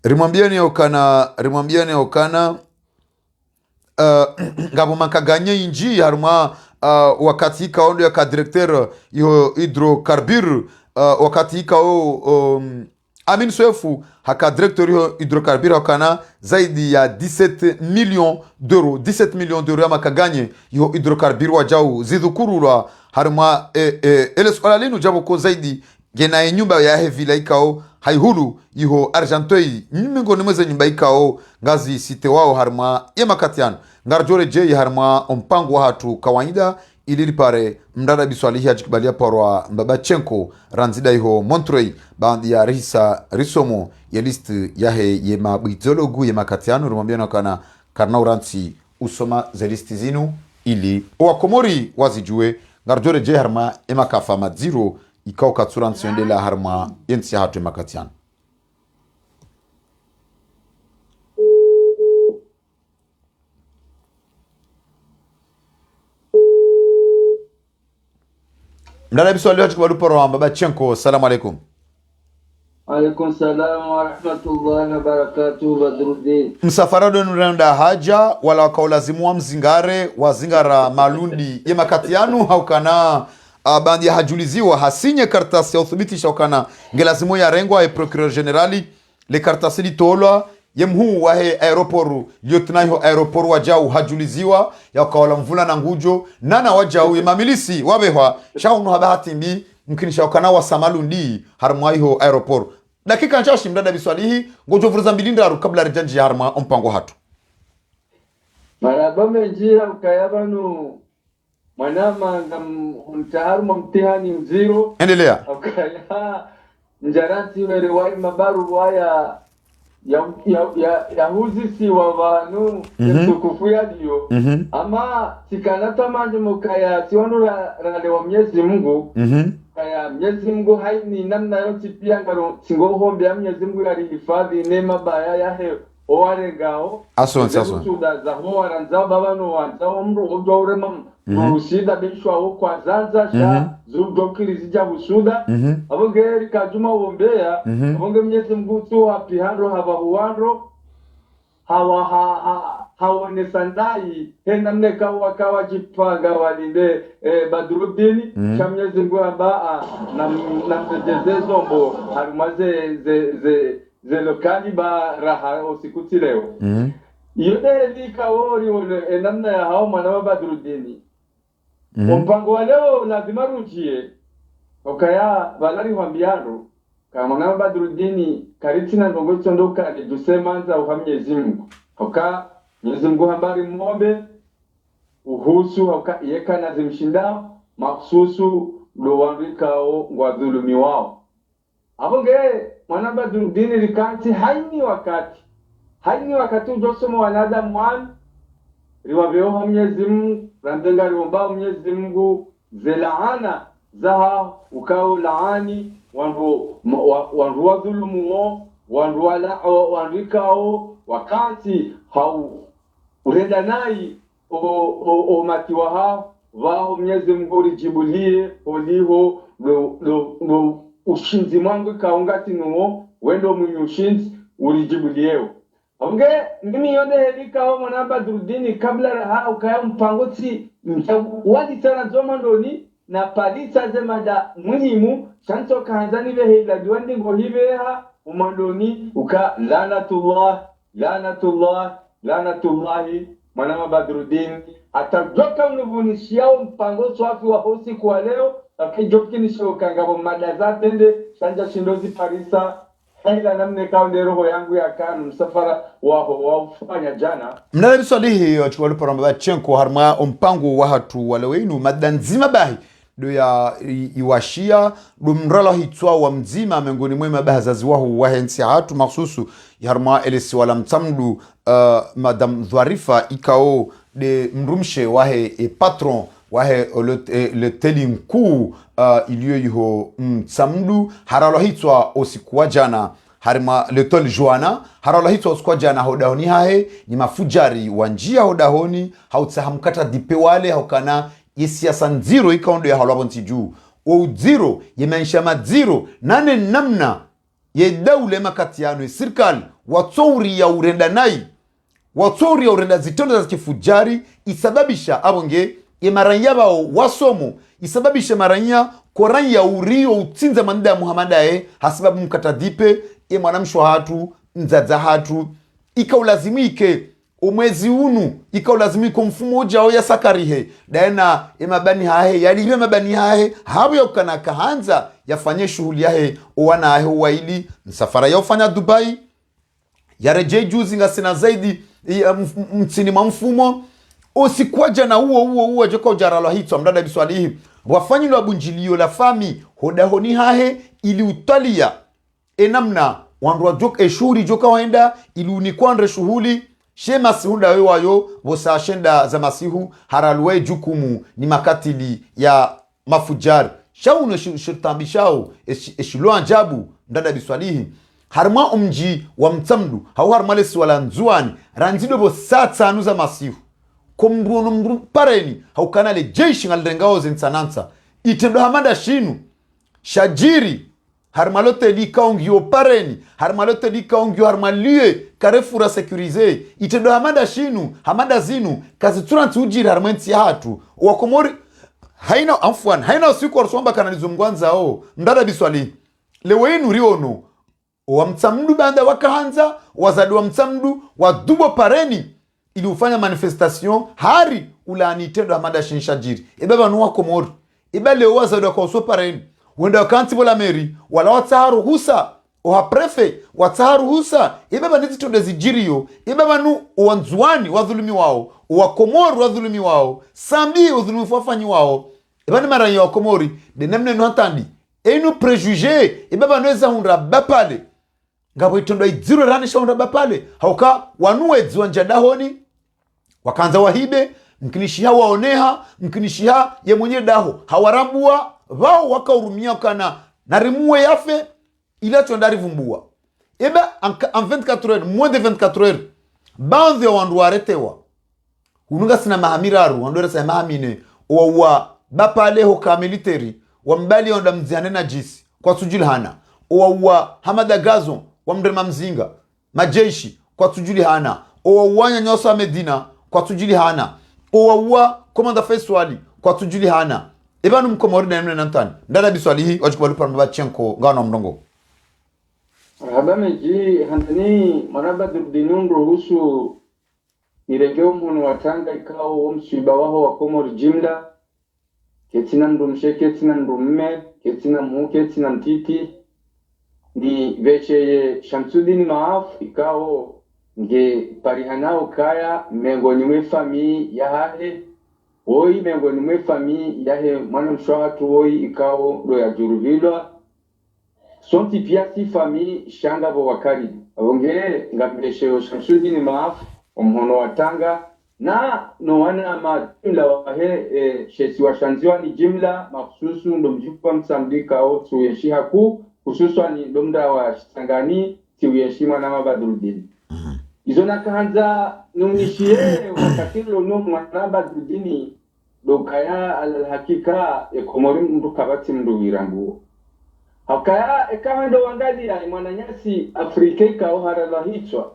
rimambia ni okana ngabo makaganye inji harma wakati ikaondo ya ka directeur yo hydrocarbure wakati ikao Amin Soefu haka directeur yo hydrocarbure hakana zaidi ya 17 millions d'euros 17 millions d'euros ama kaganye yo hydrocarbure wajau zidhukurulwa harma ele swala linu jabo ko zaidi gena nyumba ya heavy laikao haihulu iho argentoi miongoni mweze nyumba ikao ngazi site wao harma yemakatiano ngarjore je harma mpango wa hatu kawaida ili pare mdada biswalihi ajikibalia parwa Mbabachenko ranzida iho Montreuil bandi ya risa risomo ya list yahe yema bitologu yemakatiano rumambia na kana karna uranti usoma ze listi zinu ili wakomori wazijue ngarjore je harma yemakafa madziro ikao katsuransi yondela harma yensi hatu yemakatiano. Mdada biswali watu kwa luporo wa Mbabachenko. Salamu alaikum. Alaikum salam wa rahmatullahi wa barakatuh. Badruddin Msafara donu renda haja wala wakaulazimu wa mzingare wazingara malundi ye makatianu haukana bandi ya hajuliziwa hasinye kartasi ya uthubitisha haukana ngelazimu ya rengwa ya procureur generali le kartasi di tolwa ye mhuu wahe aeroporu liyotunayo aeroporu wajau hajuliziwa ya wakawala mvula na ngujo nana wajau ye mamilisi wabehwa shaunu habahati mbi mkinisha wakana wa samalundi harma hiyo aeroporu dakika nchashi mdada biswalihi ngojo vuruza mbilindaru kabla rijanji ya harma mpango hatu maraba menjia ukayabanu manama mtaharuma mtihani mziro endelea ukaya njarati werewai mabaru waya ya huzisi wa vanu tukufu yaliyo ama sikanata manje mukaya siwanu rale wa Mwenyezi Mungu kaya Mwenyezi Mungu haini namna yote pia ngaro singo hombe ya Mwenyezi Mungu yali hifadhi neema baya yahe owaregao asonse suda za howaranza babano wanza omru odorema usida bishwa ho kwa zanza sha zudokiri zija busuda abongeri kajuma wombea abonge Mwenyezi Mungu tu apihando habahuandro hawa sandai hena mneka wakawa jipanga walinde Badruddin cha Mwenyezi Mungu amba na mtejezezo mbo harumaze ze lokali ba raha osikuti leo yote likawori wale namna ya hao mwana wa Badruddin mpango wa leo lazima rujie okaya balari wambiano kama mwana wa Badruddin karitina ndongo chondoka dusemanza uhamyezi Mungu oka Mwenyezi Mungu habari mwombe uhusu oka yeka na zimshinda mahsusu lo wandikao ngwadhulumi wao abonge mwana Badruddin likanti haini wakati ujosomo wanadamu wan riwabeo Mwenyezi Mungu randenga riomba Mwenyezi Mungu zelaana zaha ukao laani wanru wadhulumu wao wanru wala wanrikao wakati hau urenda nai o matiwa hao wao Mwenyezi Mungu rijibulie oliho lo ushinzi mwangu kaungati nuo wendo mwenye ushinzi ulijibulieo abonge mimi yonde helika ho mwana Badruddin kabla ha ukaya mpangoti wadi sana zomandoni na palisa zemada muhimu chanto kanzani behila diwandi ngo hibeha umandoni uka lanatullahi mwana Badruddin atajoka unuvunishia mpango swafi wa hosi kwa leo akijoki nishokangabo madaza tende sanja shindozi parisa haila namne kaunde roho yangu ya kanu msafara wa ufanya jana mnada biswalihi wachukua lupo Mbabachenko harma mpango wa hatu waleweinu madanzima bahi do ya iwashia do mrala hitwa wa mzima miongoni mwe mabahazazi wahu wahensi hatu maksusu harma elesi wala mtamdu madam Dhwarifa ikao de mrumshe wahe patron wahe le teli mkuu iliyo yuho mtamdu haralo hitwa osikuwa jana harima le tol joana haralo hitwa osikuwa jana hodahoni hahe ni mafujari wanjia hodahoni hautsahamkata dipe wale haukana yesiasa nziro ikaondo ya halwa bonti juu o zero yemanisha madziro nane namna ye daule makatiano ya sirkali watsori ya urenda zitondo za kifujari isababisha abonge maranya bao wasomo isababishe maranya koranya urio utinza manda ya Muhammadae hasababu mkatadipe mwanamshwa hatu nzaza hatu ikaulazimike umwezi unu ikaulazimike mfumo ujao ya sakarihe daena mabani hahe yalire mabani hahe habu ya ukana kahanza yafanye shughuli yahe uwana hahe uwaili msafara ya ufanya Dubai yareje juzi ngasina zaidi mtini mfumo usikwaja na uo joko ujaralo hito mdada biswalihi wafanyi lo abunjilio la fami hodahoni hahe ili utalia enamna wandu wajok shughuli joka waenda ili unikwandre shughuli she masihunda wewayo vosa shenda za masihu haraluwe jukumu ni makatili ya mafujari shauno shirtambishao eshilo anjabu mdada biswalihi harma umji wa mtamdu hau harma lesi wala nzuani ranzido vo saa anuza masihu kumruno pareni hau kanale jeshi ngalirengao zinsanansa itendo hamada shinu shajiri harmalote li kaongio pareni harmalote li kaongio harmalie karefura sekurize itendo hamada shinu hamada zinu kazi turanti ujiri harmenti ya hatu wakomori haina amfuan haina usiku waruswamba kanalizumgwanza mdada biswali lewenu riono wa mtamdu banda wakahanza wazadu wa mtamdu wadubo pareni ili ufanya manifestation hari ulani tendo hamada shinshajiri ebeba nuwa komori eba leo wazadu wa uso pareni wenda wakanti bola meri wala wataharu husa oha prefe wataharu husa ebeba niti tonde zijiriyo ebeba nu wanzuani wadhulumi wao wakomori wadhulumi wao sambi wadhulumi wafanyi wao eba ni maranyi wakomori denemne nuhantandi enu prejuge ebeba nueza hundra bapale ngabo itondo idziro ranisha hundra bapale hauka wanuwe dziwa njadahoni wakanza wahibe mkinishia waoneha mkinishia ye mwenye daho hawarambua wao wakaurumia kana narimuwe yafe ila chondari vumbua eba en 24 heures moins de 24 heures banzi wandu waretewa ununga sina mahamiraru wandora sa mahamine wa bapale ho ka military wa mbali onda mziane na jisi kwa sujulhana wa hamada gazo wa mrema mzinga majeshi kwa sujulhana wa nyosa medina kwa sujulhana wa komanda faiswali kwa sujulhana ebanu mkomori na emne nantani ndada biswalihi wajikubalu parmaba chenko ngano mdongo habameji handani manaba durdinun ruhusu nirengeo mhunu watanga ikao msuiba waho wa komori jimla ketina mdumshe ketina mdumme ketina mhu ketina mtiti ni vecheye Shamsudini Maaf ikao nge parihanao kaya mengoni mwe famii ya hahe oi mengoni mwe famii yahe mwana mshwahatu oi ikao do ya juruhilwa sonti pia si famii shanga bo wakari abongere ngambeshe Shamsudini Maaf omhono watanga na no wana majimla wahe shesi washanziwa ni jimla makususu ndo mjukwa msamdika o tuyeshi haku kususwa ni domda wa Sangani tiuyeshi mwana mabadurudini izo nakahanza numishie wakatilo no mwana badurudini dokaya alhakika ekomori mndu kabati mndu wirangu hakaya ekawendo wangali ya mwana nyasi Afrika ikao harala hichwa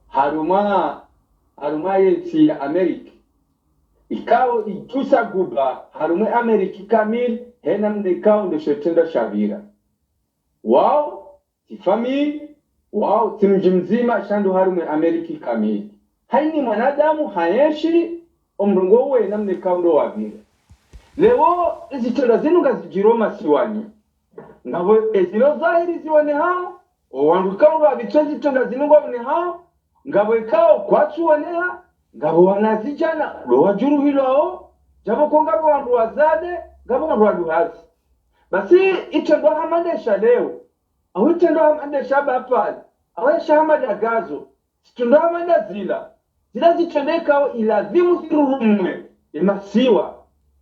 haruma yeti Amerika ikao itusa guba harume Amerika kamil hena mnekao ndo shetenda shabira wao tifami wao timjimzima shandu harume Amerika kamil haini mwanadamu hayeshi omrungo uwe na mnekao ndo wabira leo izitola zinu ngazijiroma siwani ngabo ezilo zahiri ziwane hao owanduka ngo abitwezi tonda zinu ngo hao ngabo ikao kwatu waneha ngabo wanazijana lo wajuru hilo jabo ko ngabo wandu wazade ngabo wandu hazi basi itendo hamandesha leo au itendo hamandesha bapali au shahamada gazo itendo hamanda zila zitendeka ilazimu zirumwe imasiwa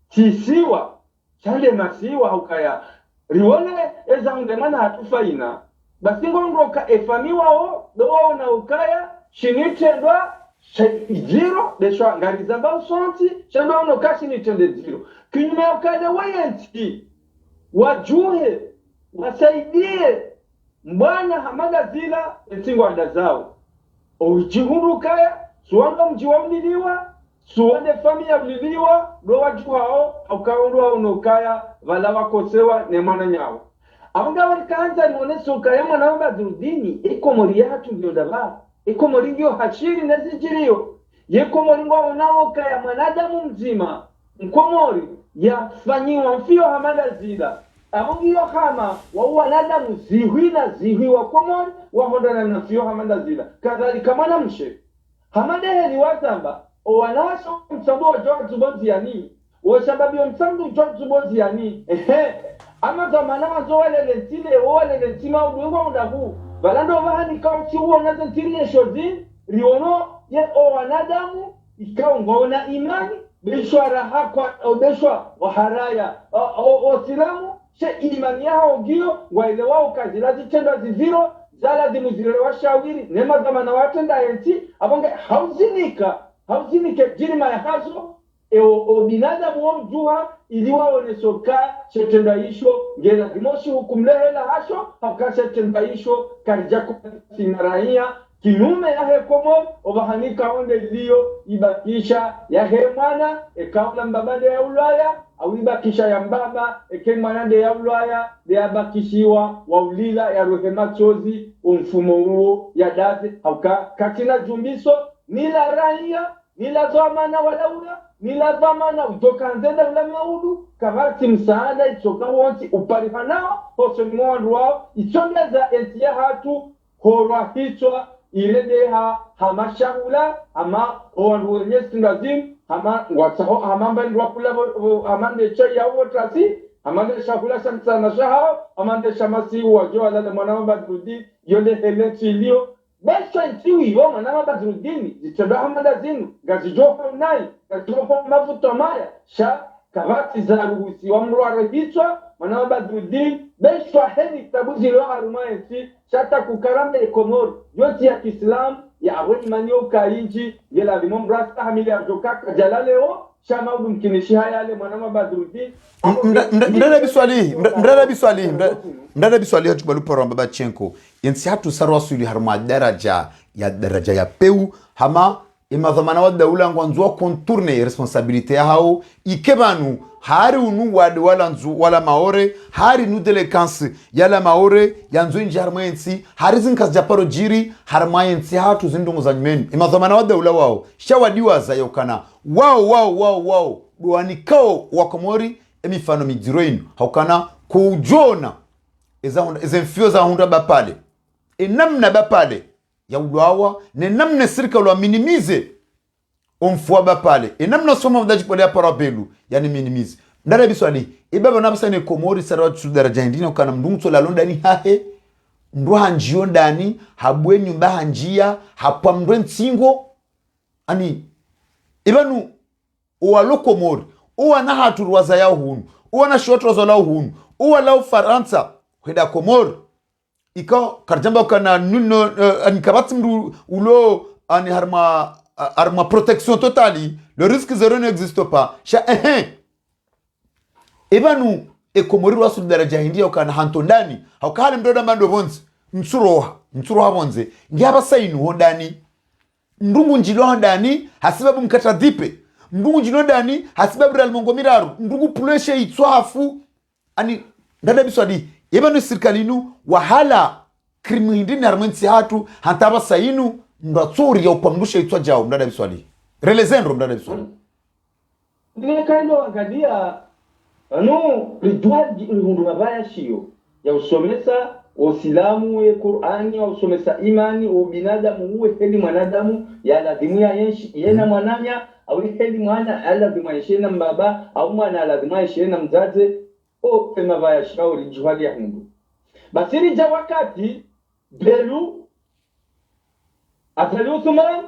tisiwa chale masiwa hukaya riwone eza ngemana hatufaina basi ngongoka efamiwa o do na ukaya shinitendwa zero desha ngariza ba usonti shamba ono kashi nitende zero kinyume ukaja wayenti wajuhe wasaidie mbwana hamaga zila etingo anda zao ojihuru kaya suanga mjiwa mniliwa suone familia mliliwa do watu hao ukaondwa unokaya vala wakosewa ne mwana nyao abanga walikanza nione soka ya mwana wa Badrudini iko mori yatu ndio daba iko mori ndio hashiri na zijirio yeko mori ngo nao kaya mwanadamu mzima mkomori yafanyiwa mfio hamada zida abungiyo kama wa wanadamu zihi wa komori wa hondana na mfio hamada zida kadhalika mwana mshe hamada heli wasamba o wanaso msambo wa joa zubonzi yani o sababi o msambo joa zubonzi yani ama zamana wanzo wale lentima uduwa undahu balando wahani kauchi uwa nazo ntiri shozi riono ye o wanadamu ikaw ngona imani bishwara hakwa obeshwa waharaya o silamu she imani yao ngio waelewa ukazilazi tendo ziziro zala zimuzire washawiri nema zamana watenda enti abonge hauzinike jirima ya hazo o binadamu wa mjuha iliwa onesoka shetenda isho ngela dimoshi hukumlehela hasho haka shetenda isho karjaku sinaraia kinume ya hekomo obahanika onde liyo ibakisha ya hemwana ekaula mbabade ya ulaya au ibakisha ya mbaba ekemwanande ya ulaya de abakishiwa wa ulila ya rohema chozi umfumo huo ya date hauka katina jumbiso nila raia nila zamana walaula nila zamana utoka nzenda ula maudu kavati msaada itoka wonti uparihanao hoso mwandu wao ichongeza entia hatu horwa hichwa iledeha hamashahula ama owanduwenye sindazim ama wataho amambali wakula amande chai ya wotrasi amande shahula samsana shahao amande shamasi wajo alale mwana Badrudini yole heleti ilio besha ntiwi yo mwana Badrudini zitoda hamada zinu gazijoho nai gazijoho mafuto maya sha kavati za ruhusi wa mruwa hichwa mwana Badrudini besha heni tabuzi lo harumayensi shata kukaramba ekomori yoti ya Kiislamu ya aweli manyo kainji yela vimom rasta hamili ya jokaka jalaleo shama udu mkinishi haya ale mwanama Badrudini mdada biswali hatu balupa ramba bachenko yensi hatu sarwa suli harma daraja ya peu hama imadhamana wa daula ngwanzua konturne responsabilite ya hao ikebanu hari unu wade wala nzu wala maore hari nu delekansi yala maore yanzu inji harmayensi hari zinkas japaro jiri harmayensi hatu zindungu za nyumeni imadhamana wa daula wao shawadiwa za yokana wao duanikao wakomori emifano mijiroinu haukana kujona ezemfio za hunda bapale enamna bapale ya uduawa nenamna sirika ulwa minimize omfua bapale enamna soma mdaji pole ya parabelu yani minimize ndara biswali ibaba nabasa ne komori sarawa daraja hindina ukana mdungso la londa ni hahe mruha njio ndani habwe nyumba hanjia hapwa mdwe ntingo ani ibanu uwa lokomori uwa na haturuwaza ya uhunu uwa na shotrozo la uhunu uwa la ufaransa heda komori ika karjamba kana nuno anikabati mru ulo ani harma protection totali le risque zéro n'existe pas sha ebanu ekomori wasu daraja hindia ukana hantondani haukale mdoda mando bonzi msuroha bonze ngiaba sainu hondani ndungu njilo hondani hasibabu mkata dhipe ndungu njilo hondani hasibabu real mongo miraru ndungu puleshe itwafu ani ndada biswadi ebanu sirkalinu wahala krimi hindini harmensi hatu hantaba sainu ndatsuri ya upamdusha itwa jao mdada biswali relezendro mdada biswali ndine kando angalia ridwaji hundu mabaya shio ya usomesa usilamu ya Qur'ani ya usomesa imani o binadamu uwe heli mwanadamu ya lazimu ya yenshi yena mwananya au heli mwana ala bimaishena mbaba au mwana ala bimaishena mzaze o mabaya shio rijwali ya hundu basiri ja wakati belu atali Uthman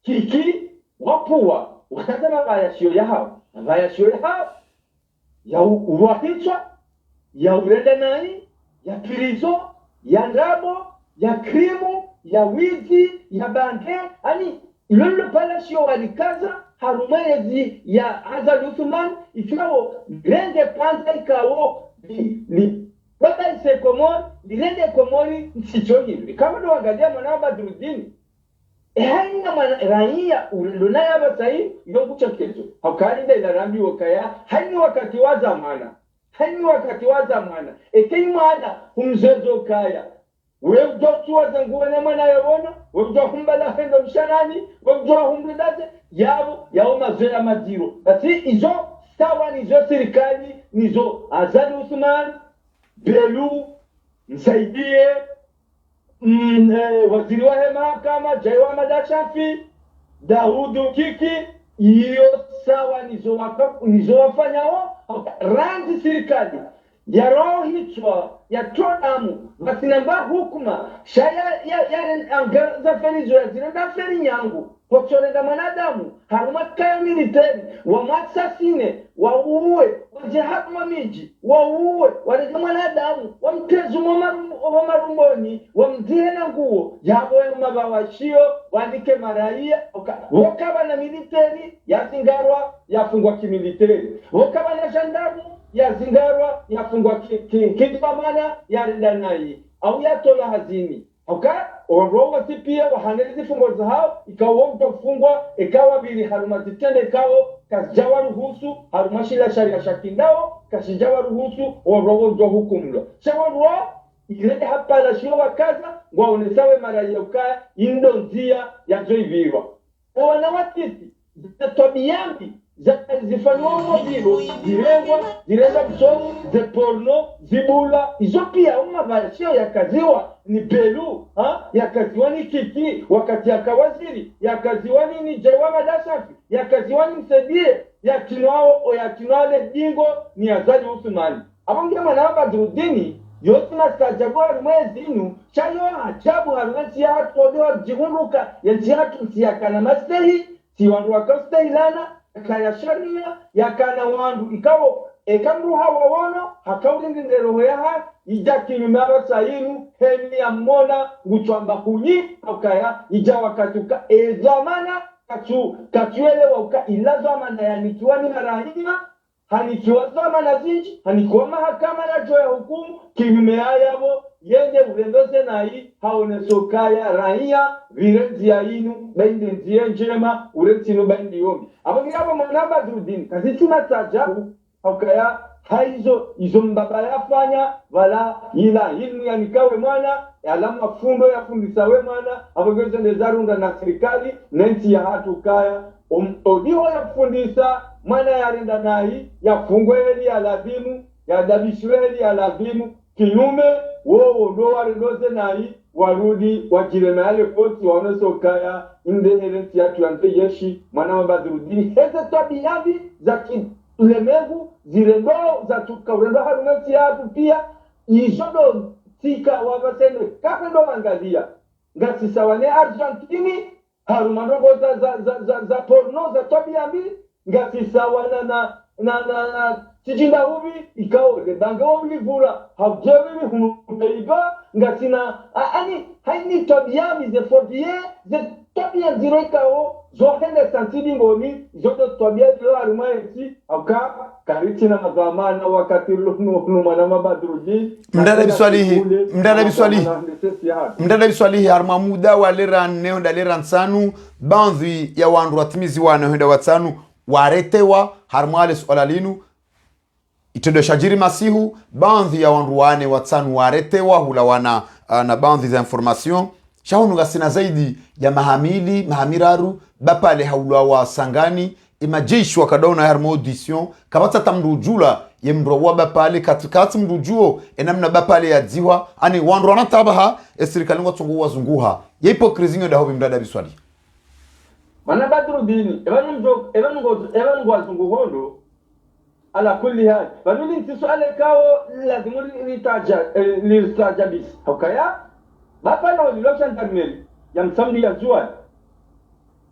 kiki wapua wakati mabaya shio ya hao ya uwahichwa, ya urende nani, ya pirizo, ya ndabo, ya krimu, ya wizi, ya banke, ani ilolo pala shio walikaza harumezi ya Azali Uthman ikiwao grande panza ikawo baba ise komori, dilende komori nsicho hivi. Kama ndo angalia mwana Badrudini haina raia ulona yaba sai yongucha kezo hakalinda ila rambi wakaya haina wakati wa zamana ekimwana humzezo kaya wewe doktua zanguone mwana yabona wewe humbala hendo mshanani wewe humbidaze yao mazoea madiro basi izo sawa nizo serikali nizo Azali Uthman Belu msaidie waziri wa mahakama Jaiwa Madashafi Daudu Kiki hiyo sawa nizo wafanyao rangi serikali ya roho hichwa ya todamu basinamba hukuma shaya ya angaza fenizo ya zinenda feni nyangu hochorenda mwanadamu haruma kaya militeri wa matsasine wa uwe wajehatu miji wa uwe warege mwanadamu wa mtezu wa marumboni wa mdihe na nguo yabo ya mabawashio wandike maraia wakaba na militeri ya zingarwa yafungwa kimiliteri wakaba na jandamu ya zingarwa yafungwa kidibamana ya rendanai au ya tola hazini Orowa tipia wahanelizi fungo zahao ikawa kufungwa ikawa bili haruma zitende ikawa kajawa ruhusu haruma shila sharia shakindao kashijawa ruhusu orowa jo hukumlo shawarwa ile hapa la shio wakaza waonesawe mara ya ukaya indo nzia ya joivirwa wanawatiti zitatobiambi zifanywa mobilo zirengwa msomu ze porno zibula izo pia mabashio yakaziwa ni Belu yakaziwa ni Kiki wakati yakawaziri yakaziwa ni Jaiwa Madashafi yakaziwa ni Msedie yakinwale jingo ni Azali Uthman abonge mwana Badruddin yote nastajabu mwezi inu chayo ajabu harumeti ya hatu odewa jihunruka ya jihatu msiyakana mastehi siwandu wakastehilana kaya sharia yakana wandu ikawo ekamru hawa wono hakaulingi ndero yaha ijaki nyumara sayinu hemi ya mona nguchwamba kunyi akaya ija wakatuka zamana katuele wauka ila zamana yanikiwa ni marahima hanikiwa zamana zinji hanikuwa mahakama na joya hukumu kinyume yabo yende urendose nayi haonesokaya raia virenzi ya inu bainde nziye njema uretsino bainde yomi abangirabo mwana Badruddin kazitima tajabu akaya haizo izo mbaba yafanya wala ila ilmu ya nikawe mwana alamu mafundo ya fundisa we mwana abangeze ndezarunda na serikali nenti ya hatu kaya odiho ya fundisa mwana ya rinda nahi ya fungwe heli ya lazimu ya dabishwe heli ya lazimu kinyume wowo ndo warindoze nahi warudi wajireme ale koti waonesokaya indeherenti ya tuante yeshi mwana wa Badruddin heze tabiyabi za ulemegu zirendo za tukaurendo harumeti yatu pia izodo tika wabasene kakendo angalia ngati sawane Argentini harumandogo za porno za tabiyabi ngati sawana na tijinda hubi ikao danga omlivura habjebi hunubeiba ngati na haini tabiyabi ze fobie ze tabia zirokao zohende santidi ngoni zoto tabia zilo arumaensi aka karitina mazamana wakati lumana Badruddin mdada biswalihi harma muda waleran neo daleran sanu bandhi ya wandu watimizi wana henda watanu waretewa harmale swala linu itodo shajiri masihu bandhi ya wandu wane watanu waretewa hula wana na bandhi za information shahunu gasina zaidi ya mahamiraru bapale haulwa wa sangani imajeshi wakadaona harmo audition kabata tamrujula ye mrowa bapale katikati mrujuo enamna bapale ya dziwa ani wandu wanatabaha esirikali ngotungu wazunguha ye hipokrizinyo da hobi mdada biswali mana Badruddin evan wazungu hondo ala kulli hal baduli ntiswale kao lazimu litajabis hokaya bapa na ulilosha ndarmeli ya msamdi ya juan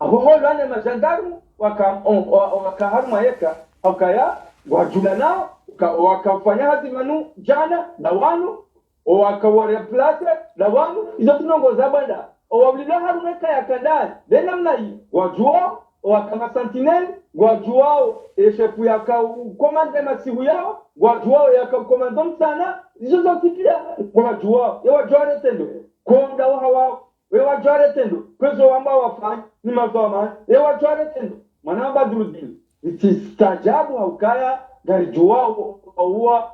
ahoholo ane majandaru wakaharuma yeka hokaya wajula nao wakafanya hati manu jana na wanu wakawareplase na wanu izo tunongo za banda wawlilo harumeka ya kandani dena mnai wajuo wakama sentinel wajuao shefu yaka komande masihu yao wajuao yaka komando msana izo zotipia wajuao ya wajuao retendo konda hawa we wajware tendo kwezo wamba wafanya ni mazoma we wajware tendo mwana Badruddin itistajabu haukaya gari juwao uwa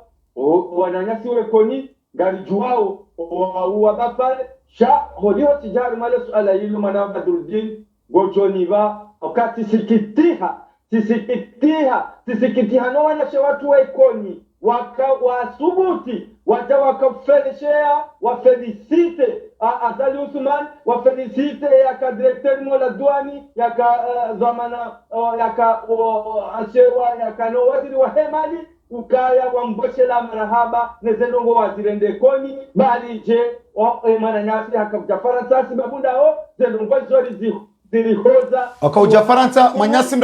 wananyasi we koni gari juwao uwa bapale sha holiho tijari male suala hilo mwana Badruddin gojoniva wakati sisikitiha no wanashe watu we koni wasubuti waja wakafelishea wafelicite Azali Uthman wafelicite yaka directeur mola duani yaka zamana yaka asewa yaka no waziri wa hemali ukaya wamboshe la marahaba nezenongo wazirende koni bali je mananyasi haka Faransa babundao zenongo zori ziho zilihoza wakauja Faransa Manyasi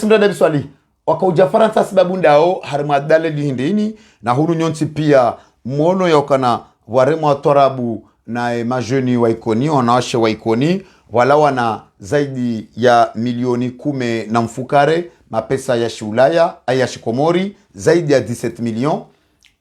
mdada biswali wakauja Faransa sababu ndao harima dale lihindini na hunu nyonsi pia mwono ya ukana waremu wa torabu na majoni wa ikoni wanawashe wa ikoni wala wana zaidi ya milioni 10 na mfukare mapesa ya shiulaya ya shikomori zaidi ya 17 milion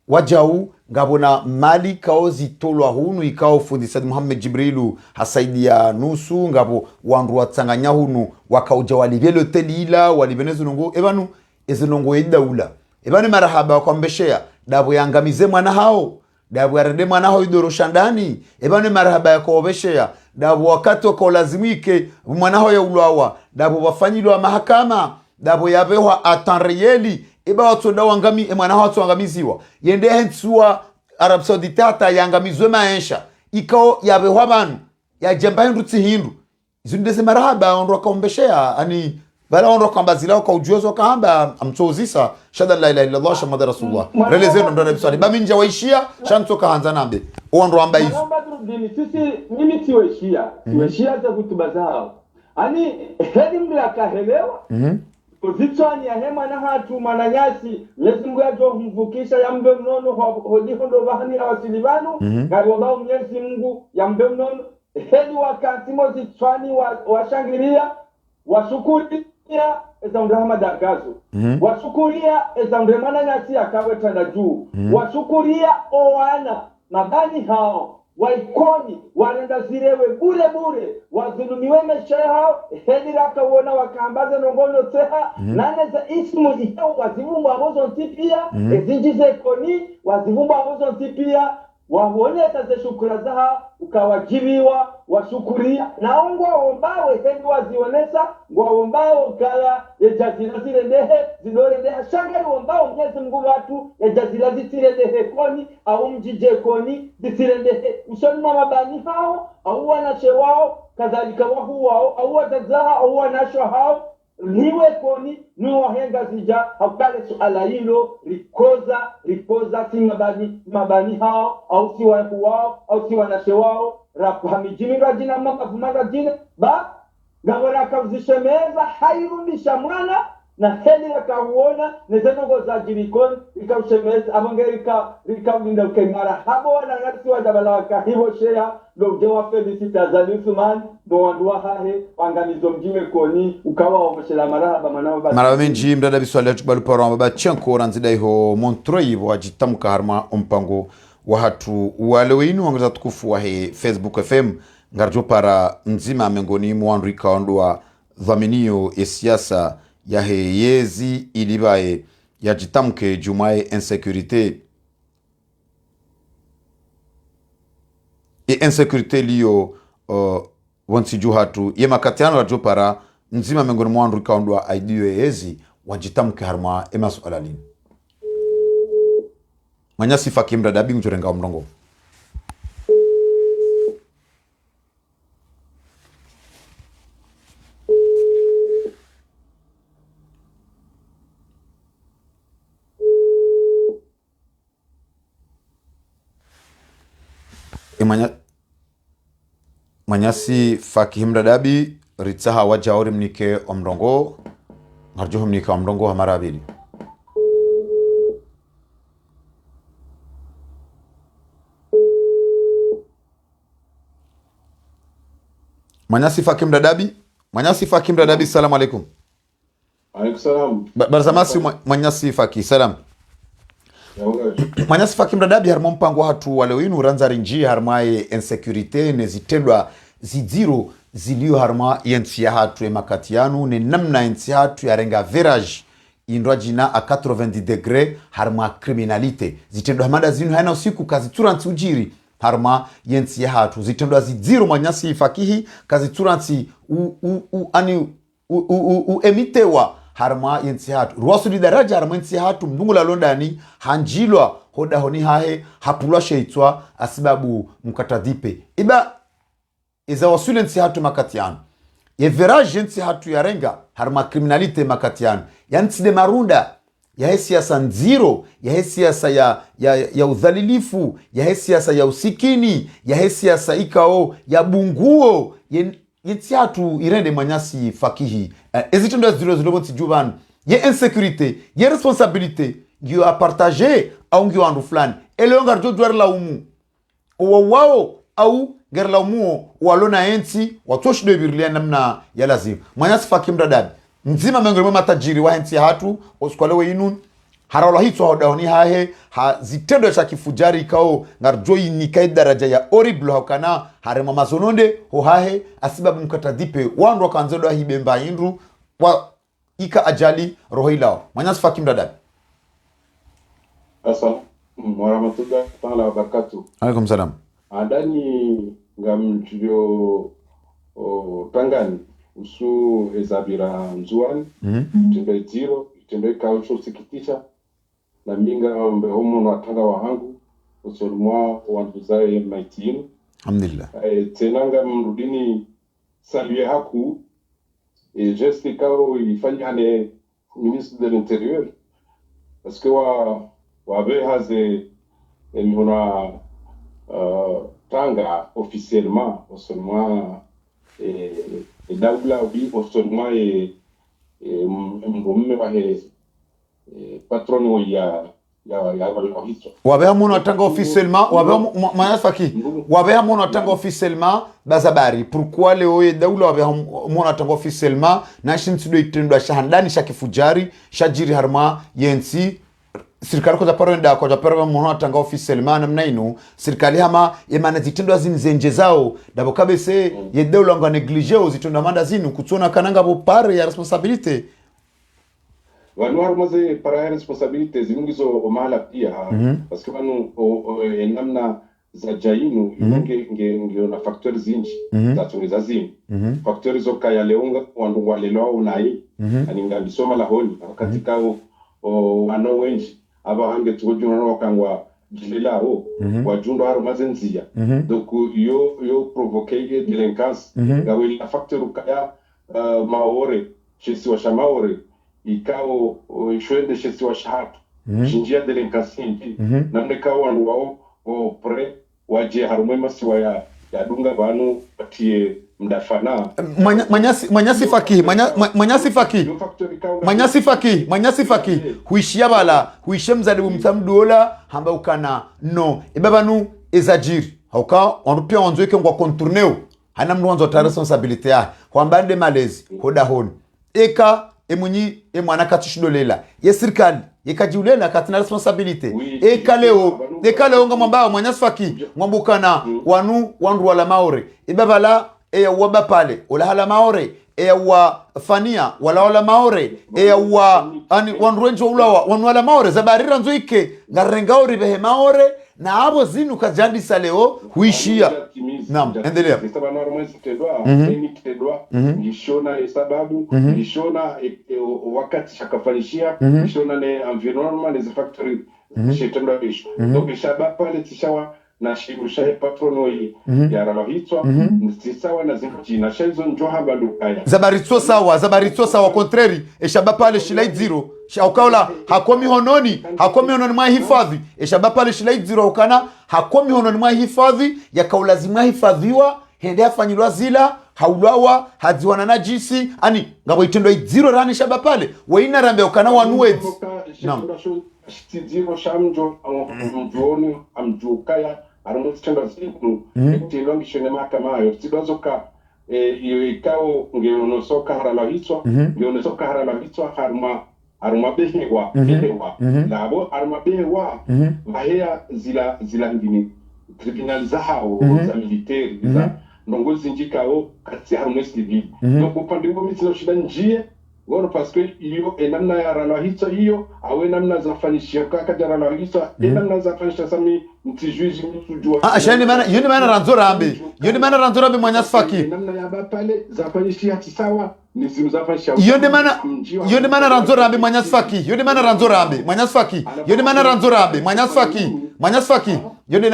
wajau ngabona mali kao zitolwa hunu ikao fundisa Muhammad Jibrilu hasaidi ya nusu ngabo wandu watsanganya hunu wakauja walivele hoteli ila walivenezo nungo ebanu ezinongo edaula ebanu marahaba wakwambeshea dabo yangamize mwana hao dabo yarende mwana hao idoro shandani ebanu marahaba yakobeshea dabo wakati wakolazimike mwana hao ya ulwawa dabo wafanyilwa mahakama dabo yabewa atanriyeli eba watonda wangami mwana hao watongamiziwa yende hensua Arab Saudite hata yangamizwe maensha ikao yabewa banu ya jemba hindu tsihindu izundese marahaba onro kaombeshea ani bala onro kambazila kwa ujuzo kahamba amtozisa shada la ilaha illallah shamada rasulullah relezeno ndo nabiswali baminja waishia shantoka hanza nambe onro amba hizo sisi mimi tiweshia za kutuba zao ani hedi mla kahelewa Pozitswani ya hema na hatu mananyasi Mwenyezi Mungu mvukisha ya mbe mnono hodiho ndo bahani ya wasilibanu gari wabao Mwenyezi Mungu ya mbe mnono hedi wakati mozitswani washangiria wasukuria eza undahama dagazo wasukuria eza undemana nyasi ya kawe tanda juu wasukuria owana mabani hao waikoni warenda zirewe bure wazulumiwe mesha hao hedi raka uona wakambaze nongono seha nane za ismu ihao wazivumbu amozo ntipia ezinjize koni wazivumbu amozo ntipia wahoneta ze shukura zaha ukawajibiwa washukuria na ongwa ombawe hedi wazionesa ngwa ombawe ukaya ejazila zirendehe zidorendehe shangari ombawe Mwenyezi Mungu watu ejazila zitirendehe koni au mjije koni zitirendehe ushoni mabani hao au wanashe wao kadhalika wahu wao au watazaha au wanasho hao niwe koni ni wahenga zija haukale suala hilo rikoza si mabani hao au si wahu wao au si wanashe wao rakuhamijini rajina makavumaga jine ba gawara kavzishemeza hairundisha mwana na heli yakauona nezenogo za jirikoni ikaushemeza abonge rikaulinda ukengara habo wana ngati wajabala wakahibo shea dogewa felicita Azali Uthman mwanduwa hahe wangamizo mjime koni ukawa wameshela marahaba maraba menji mdada biswali ya chubalu paro mbaba chenko ranzida iho Montreux wajitamuka harma umpango wa hatu wale wenu wangaza tukufu wa he Facebook FM ngarjo para nzima mengoni mwandu ikaondua dhaminio ya siasa ya he yezi ilibae ya jitamke jumae insécurité et insécurité liyo wansiju hatu ye makatiano rajo para nzima mengoni mwandu ikaondua aidiyo yezi wajitamke harma emasu alalini Manyasi Fakim Dadabi mjurenga umrongo. Manyasi Fakim Dadabi ritsaha wajauri mnike umrongo. Ngarjuhu mnike umrongo hamara abili. Manyasi Fakim Dadabi salamu alaikum. Alaikum salam. Barzamasi Manyasi Faki salam. Manyasi Faki mdadabi harimo mpango hatu wale winu ranza rinji harmaye insecurity nezitendwa zidiro zilio harma yensi ya hatu emakati yanu ne namna yensi hatu ya renga virage indwa jina a 90 degre harma criminalite zitendwa hamada zinu haina usiku kazi turansi ujiri harma yensi ya hatu zitendwa zidiro Manyasi Fakihi kazi turansi emitewa harma yensi hatu ruwasu di daraja harma yensi hatu mdungu la londani hanjilwa hoda honi hahe hapulwa sheitwa asibabu mkatadipe iba iza wasule yensi hatu makatiano ye virage yensi hatu ya renga harma kriminalite makatiano ya nsi de marunda ya he siasa nziro ya he siasa ya udhalilifu ya he siasa ya usikini ya he siasa ikao ya bunguo yensi hatu irende Manyasi Fakihi ezitendo zilo zilo bonti juvan ye insécurité ye responsabilité ngiyo a partager au ngiyo andu fulani eleo ngarjo dwar la umu wao au ger la umu walona ensi watoshi de birlia namna ya lazima Manyasi Faki mdadabi mzima mengolemo matajiri wa ensi hatu oskwale we inun harala hitwa hodahoni hahe zitendo cha kifujari ikao ngarjo inikai daraja ya horrible hokana harema mazononde ho hahe asibabu mkatadipe wandu wakanzodo hibemba indru wa ika ajali roho ilao Manyasi Faki mdadabi. Assalamu warahmatullahi ta'ala wabarakatuh. Alaikum salam. Adani ngamjio tangani usu ezabira nzuani tendo zero tendo kaucho sikitisha na minga ombe homo na tanga wahangu usolmwa wanduzae maitinu Alhamdulillah. Tenanga mrudini saluer haku geste kao ifanya hane ministre de l'intérieur parce que wabe haze mihona tanga officiellement seulement daula bi seulement mrumme wahe patron ya hicho wabe hamono atanga officiellement wabe Manyasi Faki wabe hamono atanga officiellement bazabari pourquoi leo ye daula wabe hamono atanga officiellement na shintsido itendwa shahandani shakifujari shajiri harma yensi serikali kwa parenda kwa parwa mwana atanga officiellement namna ino serikali hama yemana zitendo zinzenje zao dabo kabese ye daula nga negliger zitendo manda zinu kutona kananga bo pare ya responsabilité wanu harmaze para responsabilité zingizo omala pia parce que wanu namna za jainu nge na facteurs zinji za tungiza zinu facteurs zo kaya leonga wandu walelo unai aninga bisoma la honi katika wano wenji aba hange tujuna no kangwa jilao wajundo harmaze nzia donc yo provoquer délinquance gawe la facteur kaya maore chesi wa shamaore ikao shwende chesi wa shahatu jinjia délinquance namne kao wandu wao pre waje harumwe masiwa ya dunga banu patie mdafana Manyasi Faki huishia bala huishia mzalibu mtamduola hamba ukana no ebabanu ezajiri hauka wanupia wanzoeke ngwa contourneo hana mnu wanzo ta responsabilité ya kwambande malezi hoda honi eka emunyi emwana katushidolela ye serikali yekajiulela katina responsabilité eka leo ngamamba Manyasi Faki ngambukana wandu wala maore ebabala eya waba pale ola hala maore eya wa fania wala maore eya wa ani wanruenjo ulawa wanwala maore zabarira nzoike ngarengauri behe maore na abo zinu kajandisa leo huishia naam endelea ngishona sababu ngishona wakati shakafanishia ngishona ne environment les factories shetendo bisho donc shaba pale tishawa na shirusha patrono ya ramahitwa sawa na zinji na shaizo njoha bandukaya zabaritso sawa contrary eshaba pale shilai zero shaukaula hakomi hononi mwa hifadhi eshaba pale shilai zero ukana hakomi hononi mwa hifadhi yakaulazima hifadhiwa hende afanyilwa zila haulawa hadziwana na jisi ani ngabo itendo zero rani shaba pale waina rambe ukana wanuwezi naam zero shamjo amjoni amjukaya arimo tendo zinu tilo ngishone makamayo tidozoka iyo ikao ngeonosoka haralahitwa harma arumabehewa behewa labo arumabehewa bahea zila ngini tribunal za hao za militeri za ndongozi njikao kati harume civil donc upande ngo mitino shida njie ngono parce que iyo enamna ya rano hicho hiyo awe namna zafanishia kaka rano hicho enamna zafanisha sami mtijuji mtujua shani mana yoni mana ranzora ambe mwanya sfaki namna ya bapale zafanishia tisawa ni zimu zafanisha yoni mana ranzora ambe mwanya sfaki yoni mana ranzora ambe mwanya sfaki yoni mana ranzora ambe mwanya sfaki yoni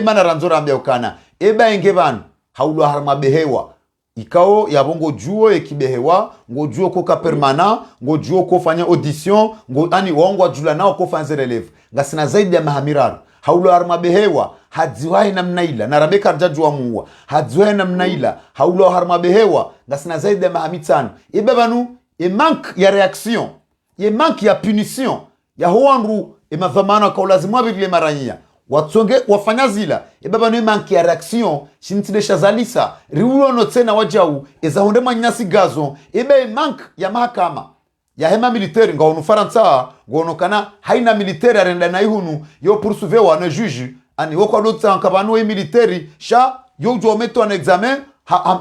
mana ranzora ambe ukana eba enge banu haulo harma behewa ikao yabongo juo ekibehewa ngo juo ko ka permanent ngo juo ko fanya audition ngo ani wongwa jula nao ko fanya releve ngasina zaidi ya mahamiraru haulo harma behewa hadziwahi namna ila na rabeka rjajwa muwa hadziwahi namna ila haulo harma behewa ngasina zaidi ya mahamitano ibebanu manque ya reaction manque ya punition ya hoanru madhamana kwa lazima vile maranyia watsonge wafanya zila baba no manki ya reaction shintile shazalisa riuno tena wajau ezahonde manyasi gazo mank ya mahakama ya hema militaire ngaonu faransa ngono kana haina militaire arenda na ihunu yo poursuivre na juge ani woko lotsa nkabano e militaire sha yo jo meto en examen